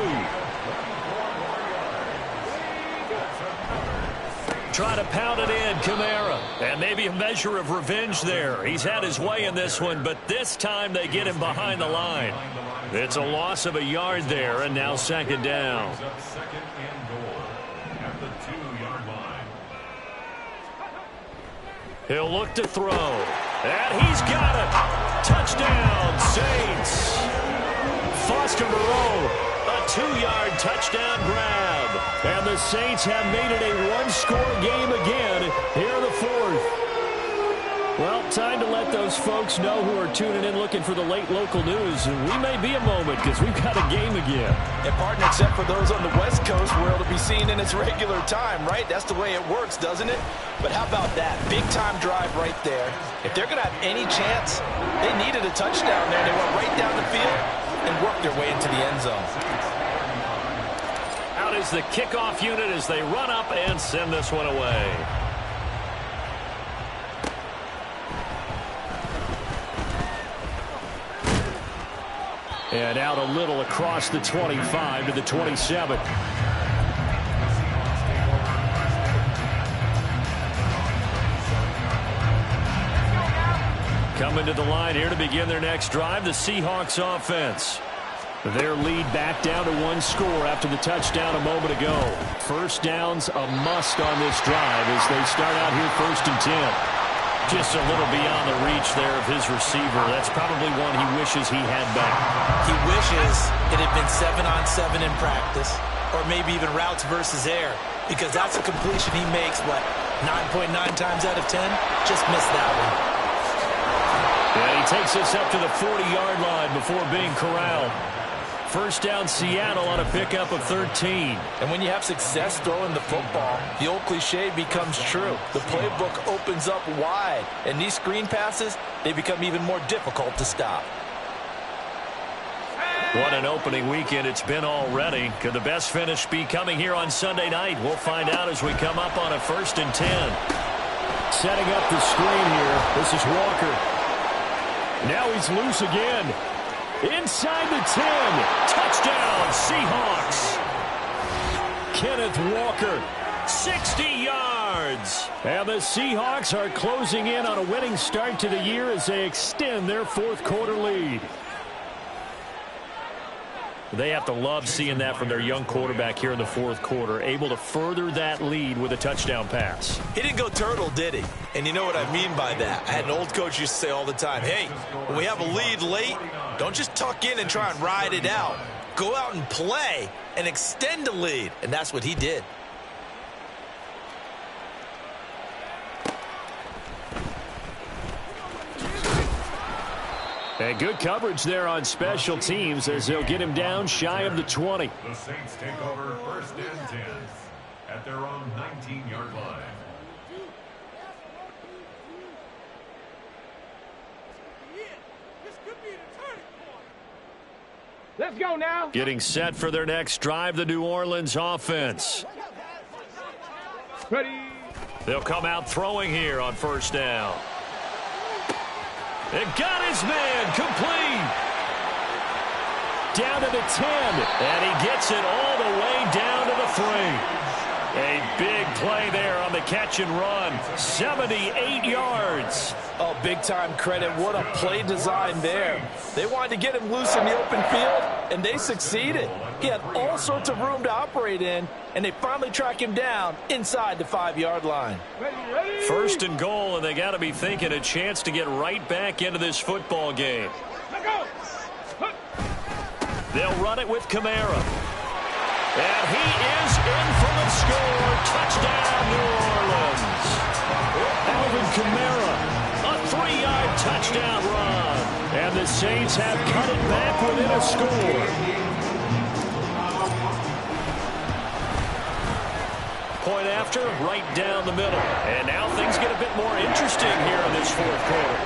Try to pound it in, Kamara. And maybe a measure of revenge there. He's had his way in this one, but this time they get him behind the line. It's a loss of a yard there, and now 2nd down. He'll look to throw. And he's got it. Touchdown, Saints. Foster Moreau, a 2-yard touchdown grab. And the Saints have made it a 1-score game again here in the 4th. Well, time to let those folks know who are tuning in looking for the late local news. And we may be a moment because we've got a game again. And partner, except for those on the West Coast where it'll be seen in its regular time, right? That's the way it works, doesn't it? But how about that? Big-time drive right there. If they're going to have any chance, they needed a touchdown there. They went right down the field and worked their way into the end zone. Out is the kickoff unit as they run up and send this one away. And out a little across the 25 to the 27. Coming to the line here to begin their next drive, the Seahawks offense. Their lead back down to 1 score after the touchdown a moment ago. First down's a must on this drive as they start out here 1st and 10. Just a little beyond the reach there of his receiver. That's probably one he wishes he had back. He wishes it had been 7-on-7 in practice, or maybe even routes versus air, because that's a completion he makes, what, 9.9 times out of 10? Just missed that one. And he takes us up to the 40-yard line before being corralled. first down Seattle on a pickup of 13. And when you have success throwing the football, the old cliche becomes true. The playbook opens up wide, and these screen passes, they become even more difficult to stop. What an opening weekend it's been already. Could the best finish be coming here on Sunday night? We'll find out as we come up on a 1st and 10. Setting up the screen here. This is Walker. Now he's loose again. Inside the 10. Touchdown, Seahawks. Kenneth Walker, 60 yards. And the Seahawks are closing in on a winning start to the year as they extend their 4th quarter lead. They have to love seeing that from their young quarterback here in the 4th quarter, able to further that lead with a touchdown pass. He didn't go turtle, did he? And you know what I mean by that. I had an old coach used to say all the time, hey, when we have a lead late, don't just tuck in and try and ride it out. Go out and play and extend the lead. And that's what he did. And good coverage there on special teams as they'll get him down shy of the 20. The Saints take over 1st and 10 at their own 19-yard line. Let's go now. Getting set for their next drive, the New Orleans offense. Ready. They'll come out throwing here on 1st down. And got his man complete. Down to the 10. And he gets it all the way down to the 3. A big play there on the catch and run. 78 yards. Oh, big-time credit. What a play design there. They wanted to get him loose in the open field, and they succeeded. He had all sorts of room to operate in, and they finally track him down inside the 5-yard line. Ready. 1st and goal, and they got to be thinking a chance to get right back into this football game. Let go. They'll run it with Kamara. And he is in for the score. Touchdown, New Orleans. Alvin Kamara, a 3-yard touchdown run. And the Saints have cut it back within a score. Point after, right down the middle. And now things get a bit more interesting here in this 4th quarter.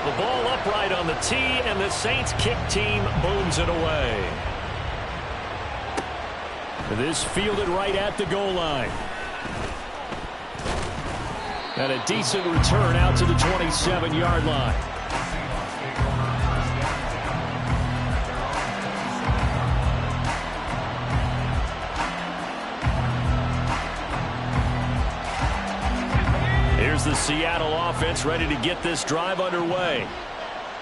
The ball upright on the tee, and the Saints kick team booms it away. This fielded right at the goal line. And a decent return out to the 27-yard line. Here's the Seattle offense ready to get this drive underway.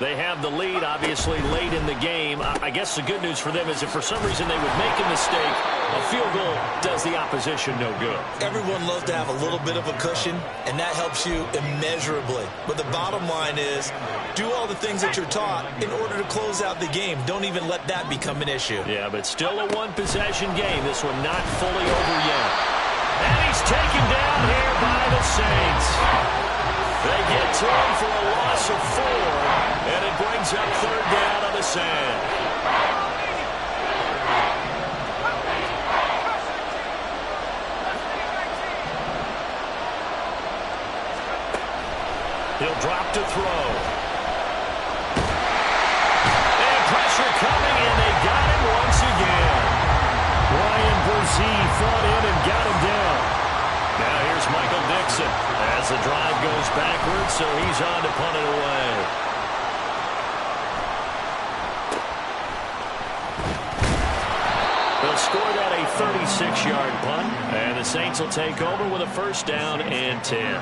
They have the lead, obviously, late in the game. I guess the good news for them is if for some reason they would make a mistake, a field goal does the opposition no good. Everyone loves to have a little bit of a cushion, and that helps you immeasurably. But the bottom line is, do all the things that you're taught in order to close out the game. Don't even let that become an issue. Yeah, but still a one-possession game. This one not fully over yet. And he's taken down here by the Saints. They get to him for a loss of 4, and it brings up 3rd down on the sand. He'll drop to throw. And pressure coming, and they got him once again. Ryan Brzee fought in and got him down. Now here's Michael Dixon as the drive goes backwards, so he's on to punt it away. They'll score that a 36-yard punt, and the Saints will take over with a 1st down and 10.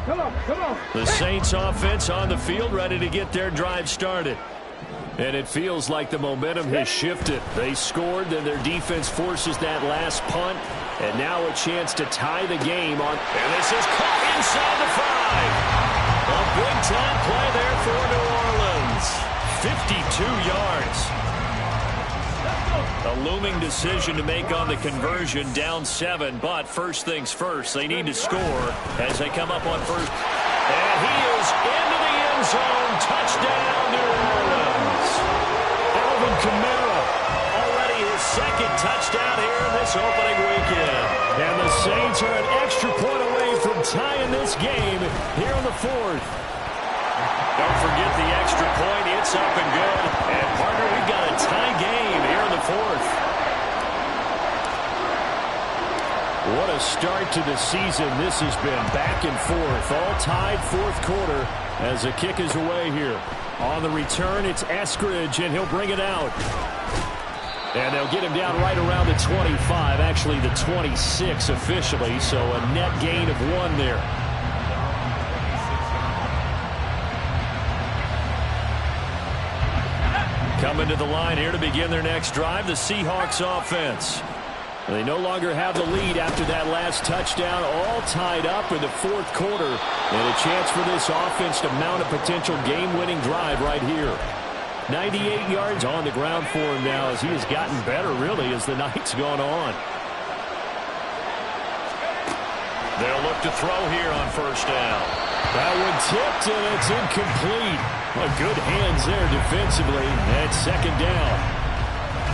Come on. The Saints offense on the field ready to get their drive started. And it feels like the momentum has shifted. They scored, then their defense forces that last punt. And now a chance to tie the game on. And this is caught inside the 5. A big-time play there for New Orleans. 52 yards. A looming decision to make on the conversion, down 7. But first things first, they need to score as they come up on 1st. And he is this opening weekend. And the Saints are an extra point away from tying this game here in the fourth. Don't forget the extra point. It's up and good. And, partner, we've got a tie game here in the fourth. What a start to the season this has been. Back and forth. All tied fourth quarter as the kick is away here. On the return, it's Eskridge, and he'll bring it out. And they'll get him down right around the 25, actually the 26 officially, so a net gain of 1 there. Coming to the line here to begin their next drive, the Seahawks offense. They no longer have the lead after that last touchdown, all tied up in the fourth quarter. And a chance for this offense to mount a potential game-winning drive right here. 98 yards on the ground for him now as he has gotten better, really, as the night's gone on. They'll look to throw here on first down. That one tipped, and it's incomplete. Well, good hands there defensively at second down.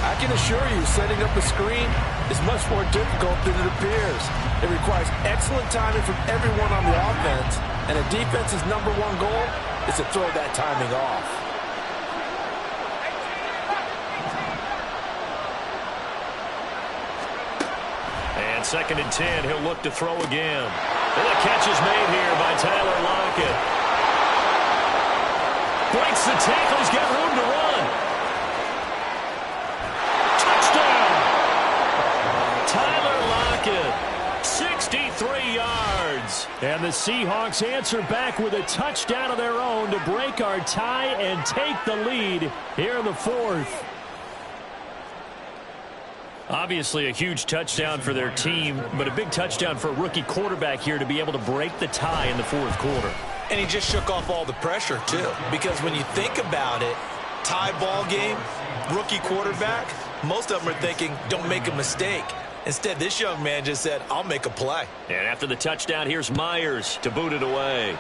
I can assure you, setting up a screen is much more difficult than it appears. It requires excellent timing from everyone on the offense, and a defense's #1 goal is to throw that timing off. And 2nd and 10, he'll look to throw again. And the catch is made here by Tyler Lockett. Breaks the tackle, he's got room to run. Touchdown! Tyler Lockett, 63 yards. And the Seahawks answer back with a touchdown of their own to break our tie and take the lead here in the fourth. Obviously a huge touchdown for their team, but a big touchdown for a rookie quarterback here to be able to break the tie in the fourth quarter. And he just shook off all the pressure, too. Because when you think about it, tie ball game, rookie quarterback, most of them are thinking, don't make a mistake. Instead, this young man just said, I'll make a play. And after the touchdown, here's Myers to boot it away.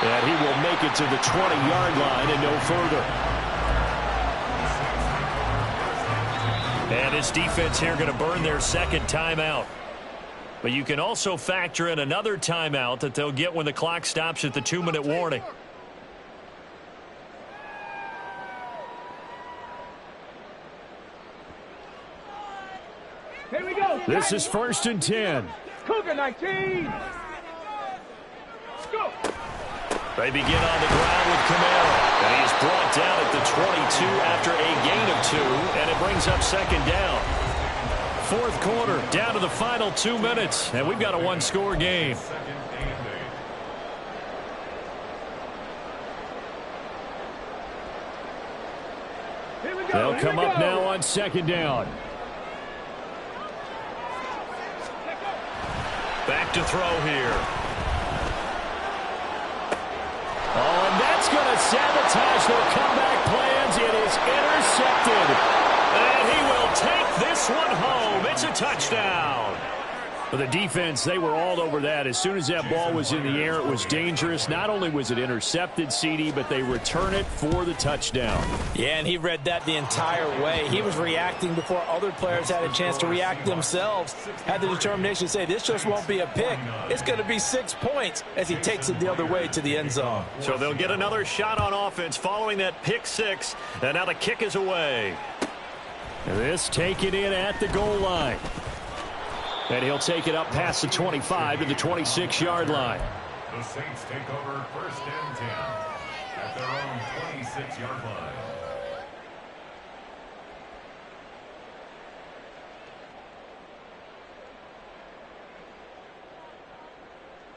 And he will make it to the 20-yard line and no further. And this defense here going to burn their second timeout. But you can also factor in another timeout that they'll get when the clock stops at the 2-minute warning. Here we go. This is 1st and 10. Cougar 19. Go. They begin on the ground with Kamara. And he's brought down at the 22 after a gain of 2. And it brings up 2nd down. Fourth quarter, down to the final 2 minutes. And we've got a one-score game. They'll come up now on 2nd down. Back to throw here. Oh, and that's going to sabotage their comeback plans. It is intercepted. And he will take this one home. It's a touchdown. For the defense, they were all over that. As soon as that ball was in the air, it was dangerous. Not only was it intercepted, CD, but they return it for the touchdown. Yeah, and he read that the entire way. He was reacting before other players had a chance to react themselves. Had the determination to say, this just won't be a pick. It's going to be 6 points as he takes it the other way to the end zone. So they'll get another shot on offense following that pick 6. And now the kick is away. This taken in at the goal line. And he'll take it up past the 25 to the 26-yard line. The Saints take over 1st and 10 at their own 26-yard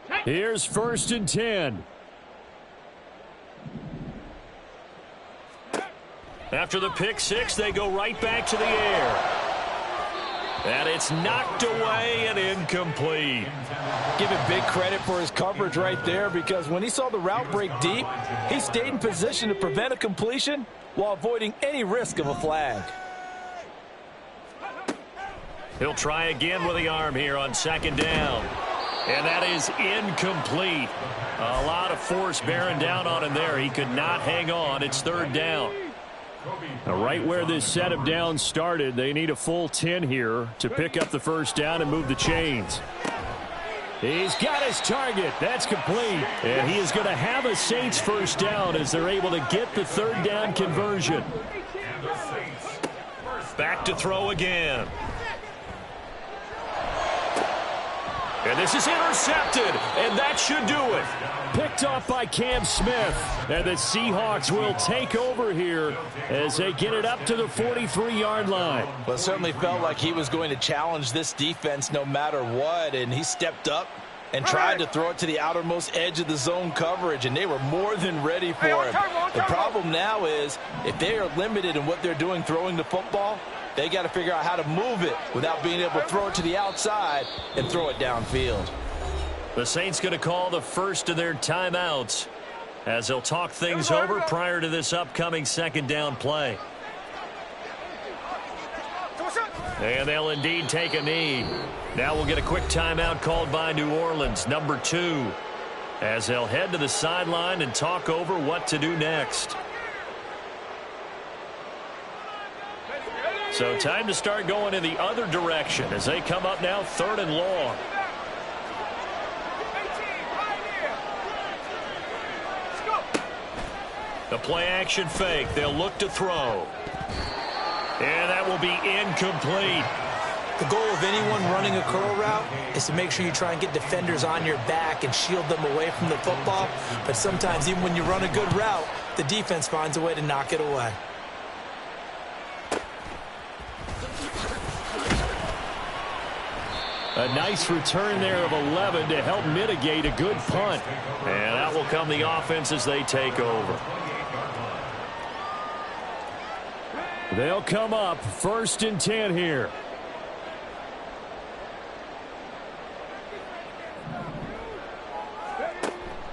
line. Here's 1st and 10. After the pick 6, they go right back to the air. And it's knocked away and incomplete. Give him big credit for his coverage right there, because when he saw the route break deep, he stayed in position to prevent a completion while avoiding any risk of a flag. He'll try again with the arm here on 2nd down. And that is incomplete. A lot of force bearing down on him there. He could not hang on. It's third down. Now, right where this set of downs started, they need a full 10 here to pick up the first down and move the chains. He's got his target. That's complete. And he is going to have a Saints first down as they're able to get the third down conversion. Back to throw again. And this is intercepted, and that should do it. Picked off by Cam Smith. And the Seahawks will take over here as they get it up to the 43-yard line. Well, it certainly felt like he was going to challenge this defense no matter what, and he stepped up and tried to throw it to the outermost edge of the zone coverage, and they were more than ready for him. The problem now is if they are limited in what they're doing throwing the football, they got to figure out how to move it without being able to throw it to the outside and throw it downfield. The Saints going to call the first of their timeouts as they'll talk things over prior to this upcoming second down play. And they'll indeed take a knee. Now we'll get a quick timeout called by New Orleans, number 2, as they'll head to the sideline and talk over what to do next. So time to start going in the other direction as they come up now third and long. The play action fake. They'll look to throw. And that will be incomplete. The goal of anyone running a curl route is to make sure you try and get defenders on your back and shield them away from the football. But sometimes even when you run a good route, the defense finds a way to knock it away. A nice return there of 11 to help mitigate a good punt. And that will come the offense as they take over. They'll come up first and 10 here.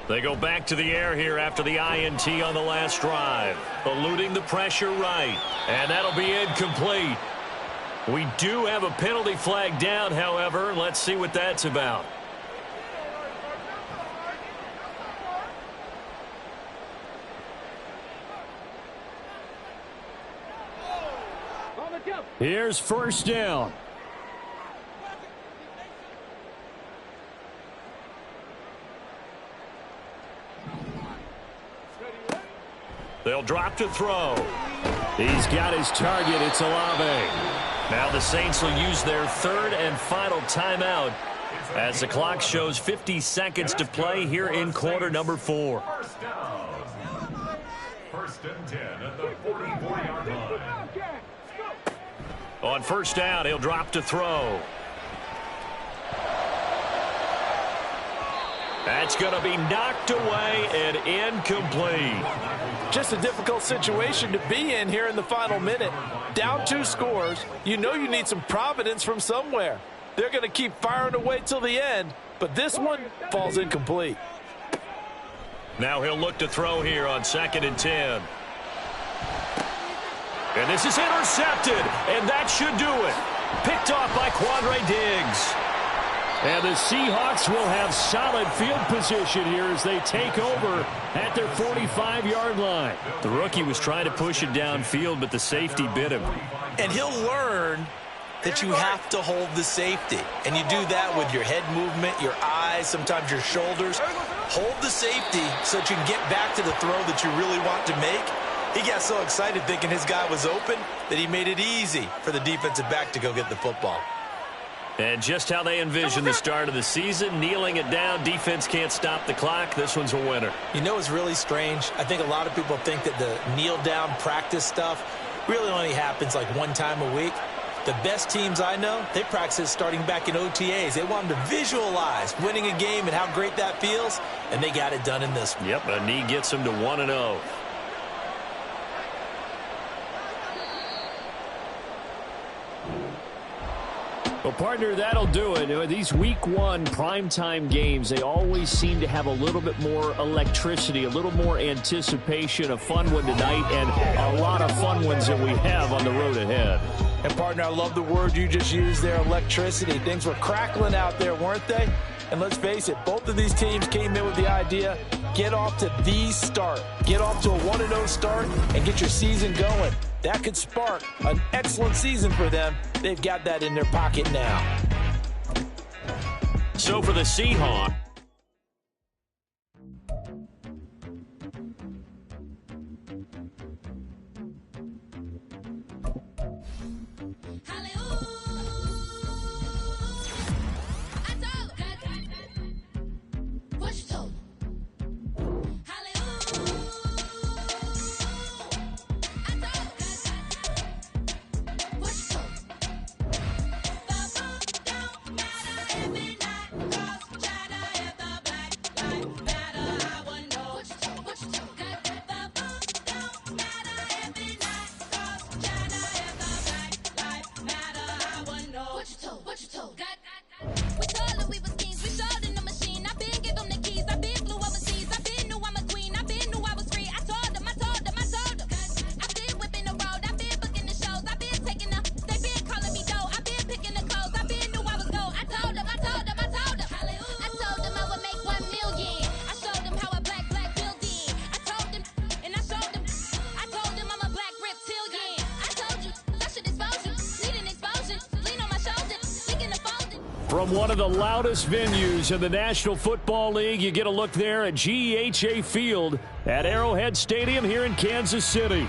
They go back to the air here after the INT on the last drive. Eluding the pressure right. And that'll be incomplete. We do have a penalty flag down, however. Let's see what that's about. Here's first down. They'll drop to throw. He's got his target. It's Olave. Now the Saints will use their third and final timeout as the clock shows 50 seconds to play here in quarter number 4. First down. First and 10 at the 44-yard line. On first down, he'll drop to throw. That's going to be knocked away and incomplete. Just a difficult situation to be in here in the final minute. Down 2 scores. You know you need some providence from somewhere. They're going to keep firing away till the end, but this one falls incomplete. Now he'll look to throw here on second and 10. And this is intercepted, and that should do it. Picked off by Quandre Diggs. And the Seahawks will have solid field position here as they take over at their 45-yard line. The rookie was trying to push it downfield, but the safety bit him. And he'll learn that you have to hold the safety. And you do that with your head movement, your eyes, sometimes your shoulders. Hold the safety so that you can get back to the throw that you really want to make. He got so excited thinking his guy was open that he made it easy for the defensive back to go get the football. And just how they envision the start of the season, kneeling it down, defense can't stop the clock. This one's a winner. You know, it's really strange. I think a lot of people think that the kneel-down practice stuff really only happens like one time a week. The best teams I know, they practice starting back in OTAs. They want them to visualize winning a game and how great that feels, and they got it done in this one. Yep, a knee gets them to 1-0. Well, partner, that'll do it. These week 1 primetime games, they always seem to have a little bit more electricity, a little more anticipation. A fun one tonight, and a lot of fun ones that we have on the road ahead. And, partner, I love the word you just used there, electricity. Things were crackling out there, weren't they? And let's face it, both of these teams came in with the idea, get off to the start. Get off to a 1-0 start and get your season going. That could spark an excellent season for them. They've got that in their pocket now. So for the Seahawks, from one of the loudest venues in the National Football League, you get a look there at GEHA Field at Arrowhead Stadium here in Kansas City.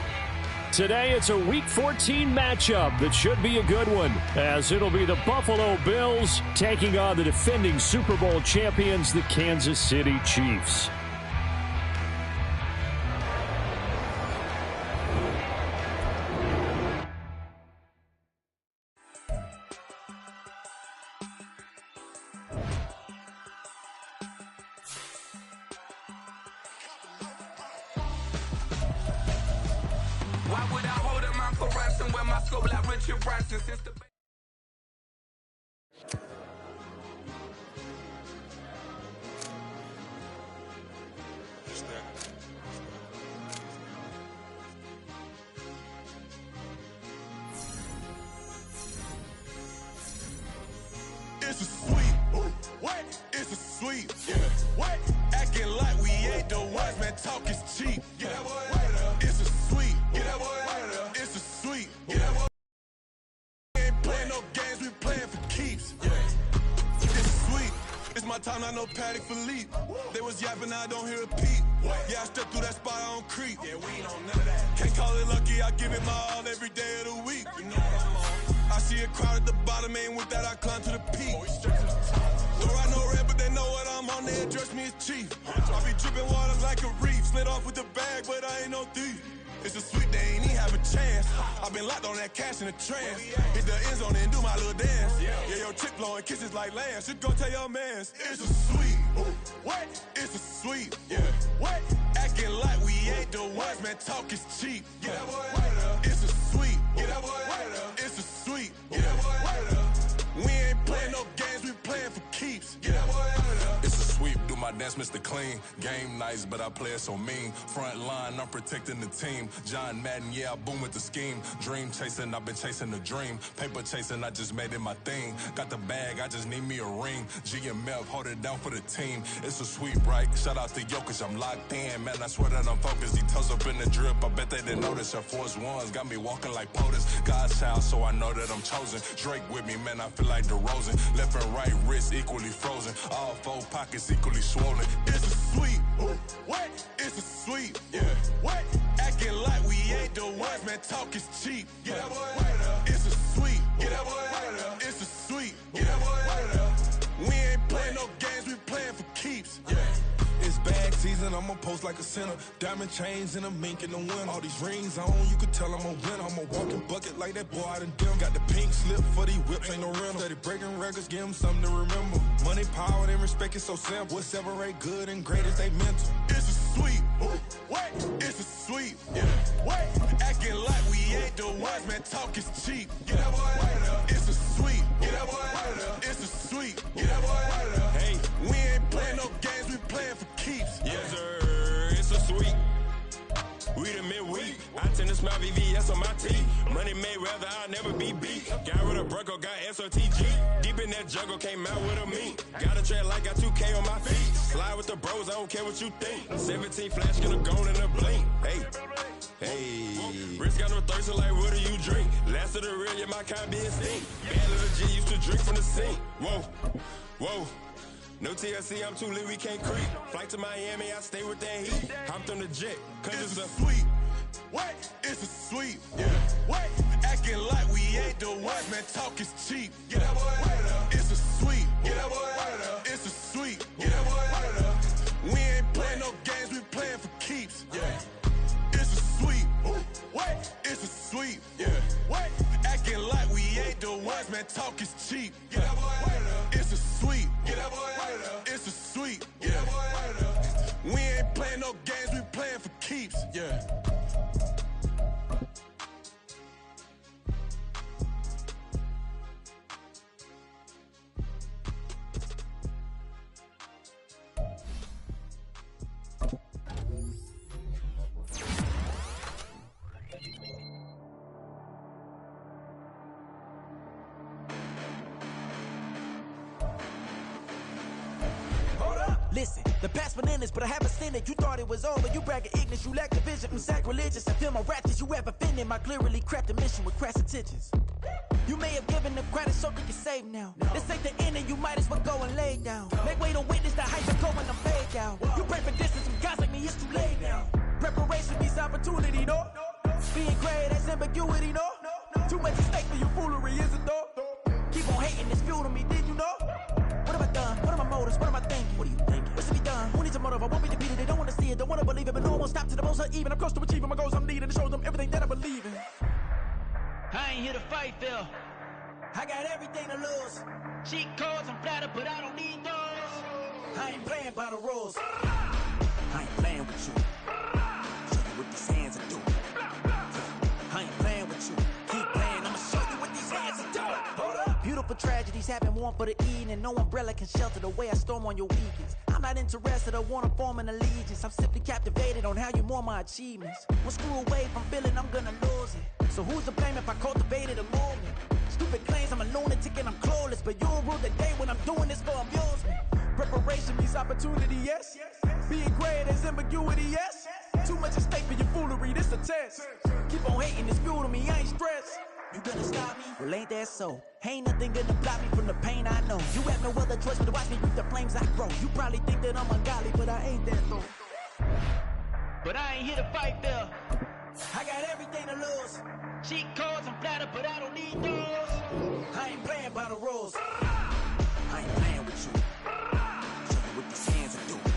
Today, it's a Week 14 matchup that should be a good one, as it'll be the Buffalo Bills taking on the defending Super Bowl champions, the Kansas City Chiefs. Why would I hold him out for ransom when my scope like Richard Branson since the... It's a sweep. What? It's a sweep. Yeah. What? Acting like we ain't the ones, man. Talk is cheap. Yeah. It's a sweep. It's a sweep. We ain't playing no games, we playing for keeps. Yeah. It's a sweep. It's my time, not no Patty Philippe. They was yapping, I don't hear a peep. Yeah, I step through that spot, I don't creep. Yeah, we ain't on none of that. Can't call it lucky, I give it my all every day of the week. You know what I'm on. I see a crowd at the bottom, ain't with that, I climb to the peak. Though I know red, but they know what I'm on, they address me as chief. I be dripping water like a reef, slid off with the bag, but I ain't no thief. It's a sweet, they ain't even have a chance. I've been locked on that cash in a trance. Hit the end zone and do my little dance. Yeah, your chick blowing kisses like Lance. You go tell your mans. It's a sweet. What? It's a sweet. Yeah. What? Acting like we ain't the ones, man. Talk is cheap. Yeah. It's a sweet. It's a sweet. We ain't playing no games, we playing for keeps. It's a sweep, do my dance, Mr. Clean. Game nice, but I play it so mean. Front line, I'm protecting the team. John Madden, yeah, I boom with the scheme. Dream chasing, I've been chasing the dream. Paper chasing, I just made it my thing. Got the bag, I just need me a ring. GMF, hold it down for the team. It's a sweep, right? Shout out to Jokic, I'm locked in. Man, I swear that I'm focused. He toes up in the drip, I bet they didn't notice. Air Force Ones got me walking like POTUS. God's child, so I know that I'm chosen. Drake with me, man, I feel like DeRozan. Left and right wrist equally frozen. All four pockets equally swollen. It's a sweep. What? It's a sweep. Yeah. What? Acting like we ain't the ones, man. Talk is cheap. Yeah. It's a sweep. It's a sweep. We ain't playing no games, we playing for keeps. Yeah. It's bag season, I'ma post like a sinner. Diamond chains and a mink in the wind. All these rings on, you can tell I'm a winner. I'm a walking bucket like that boy out in Denver. Got the pink slip for these whips, ain't no rental. Steady breaking records, give them something to remember. Money, power, and respect is so simple. What separate good and great is they mental. It's a sweep. What? It's a sweep. Yeah. What? Acting like we ain't the ones, man. Talk is cheap. It's a sweep. It's a sweep. Hey, we ain't playing no games, we playing for keeps. Yes, sir. It's a sweep. We the midweek. I tend to smell VVS on my teeth. Money made rather I'll never be beat. Got rid of Bronco, got SOTG. Deep in that that jungle, came out with a meat. Got a track like got 2K on my feet. Slide with the bros, I don't care what you think. 17 flash, gonna go in a blink. Hey, Rich got no thirst, like what do you drink? Last of the real, yeah, my kind be extinct. Bad little G used to drink from the sink. Whoa. No TLC, I'm too lit, we can't creep. Flight to Miami, I stay with that heat. Hopped on the jet, cause it's a sweep. What? It's a sweep. Yeah. What? Acting like we ain't the ones, man. Talk is cheap. Get that boy out of there. It's a sweep. Get that boy out of there. It's a sweep. Get that boy out of there. We ain't playing no games, we playing for keeps. Yeah. It's a sweep. What? It's a sweep. Yeah. What? Acting like we ain't the ones, man. Talk is cheap. Get that boy out of there. It's a sweep. Get that boy out of there. It's a sweep. Get that boy out of there. We ain't playing no games, we playing for keeps. Yeah. Listen, the past bananas, but I haven't seen it. You thought it was over, you bragging ignorance, you lack the vision. I'm sacrilegious, I feel my raptors, you have offended my clearly crafted mission with crass intentions. You may have given them credit so they can save now. This ain't the end and you might as well go and lay down. Make way to witness the heights of going, I'm fade out. You pray for distance from guys like me, it's too late now. Preparation means opportunity, no? Being great, that's ambiguity, no? Too much at stake for your foolery, is it though? Keep on hating, it's fuel to me, did you know? What have I done? What are my motives? What am I thinking? What are you thinking? What's to be done? Who needs a motive? I won't be defeated. They don't want to see it, don't want to believe it, but no one will stop to the most uneven. I'm close to achieving my goals. I'm needing to show them everything that I believe in. I ain't here to fight, Phil. I got everything to lose. Cheat codes, I'm flattered, but I don't need those. I ain't playing by the rules. I ain't playing with you. Show you what these hands are doing. I ain't playing with you. Keep playing, I'ma show you what these hands are doing. Hold up. Beautiful tragedies happen, one for the evening. No umbrella can shelter the way I storm on your weekends. I'm not interested, I wanna form an allegiance. I'm simply captivated on how you more my achievements. One screw away from feeling I'm gonna lose it. So who's to blame if I cultivated a movement? Stupid claims I'm a lunatic and I'm clueless, but you'll rule the day when I'm doing this for amusement. Preparation means opportunity, yes. Being great is ambiguity, yes. Too much at stake for your foolery, this a test. Keep on hating, it's fuel to me, I ain't stressed. You gonna stop me? Well, ain't that so? Ain't nothing gonna block me from the pain I know. You have no other choice but to watch me reap the flames I grow. You probably think that I'm ungodly, but I ain't that though. But I ain't here to fight, Phil. I got everything to lose. Cheat codes, I'm flattered, but I don't need those. I ain't playing by the rules. I ain't playing with you. Show you what these hands are doing.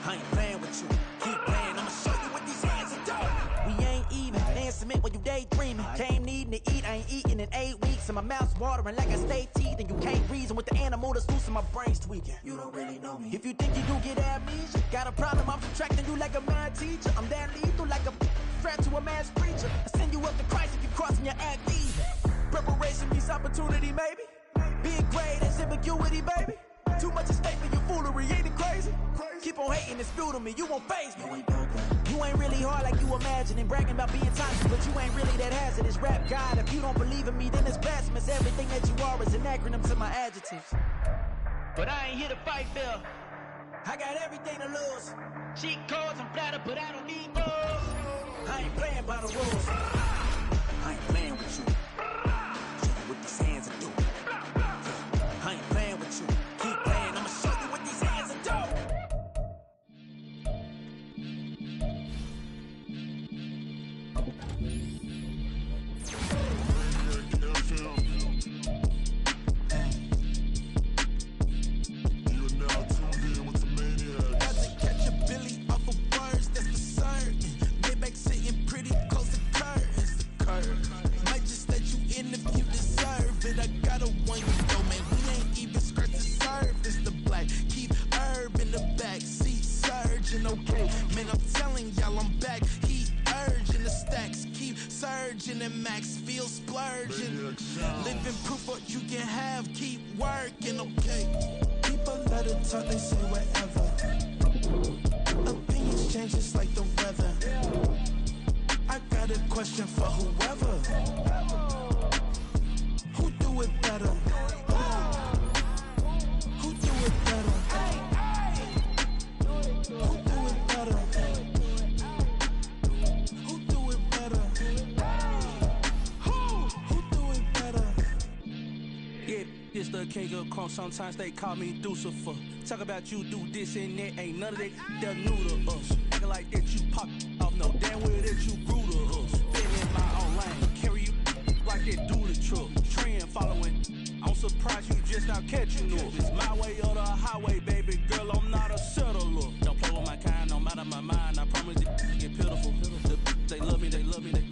I ain't playing with you. Keep playing, I'ma show you what these hands are doing. We ain't even. They cement when you daydreaming. Came needing to eat, I ain't eating in 8 weeks. And my mouth's watering like I stay teeth. And you can't reason with the animal that's loose and my brain's tweaking. You don't really know me. If you think you do get amnesia, got a problem, I'm subtracting you like a mad teacher. I'm that lethal like a threat to a mass preacher. I send you up to Christ if you crossing your act even. Preparation means opportunity, maybe. Being great is ambiguity, baby. Too much at stake for your foolery, ain't it crazy? Keep on hating, it's fuel to me, you won't faze me. You ain't really hard like you imagining. Bragging about being toxic, but you ain't really that hazardous. Rap God, if you don't believe in me, then it's blasphemous. Everything that you are is an acronym to my adjectives. But I ain't here to fight, Phil. I got everything to lose. Cheat codes, I'm flattered, but I don't need those. I ain't playing by the rules. I ain't playing with you. Show you what these hands are doing. I ain't playing with you. Keep playing, I'ma show you what these hands are doing. Okay, man, I'm telling y'all I'm back. Heat urging, the stacks keep surging, and max feel splurging. Living proof what you can have, keep working, okay. People let it talk, they say whatever. Opinions change just like the weather. I got a question for whoever. Who do it better? can't go crunk, sometimes they call me Lucifer. Talk about you do this and that, ain't none of that, they're new to us. Acting like that you pop off, no damn well that you grew to us. Been in my own lane, carry you like that dually truck. Trend following, I'm surprised you just now catching up. It's my way or the highway, baby girl, I'm not a settler. Don't play with my kind, no matter my mind, I promise it get pitiful. They love me, they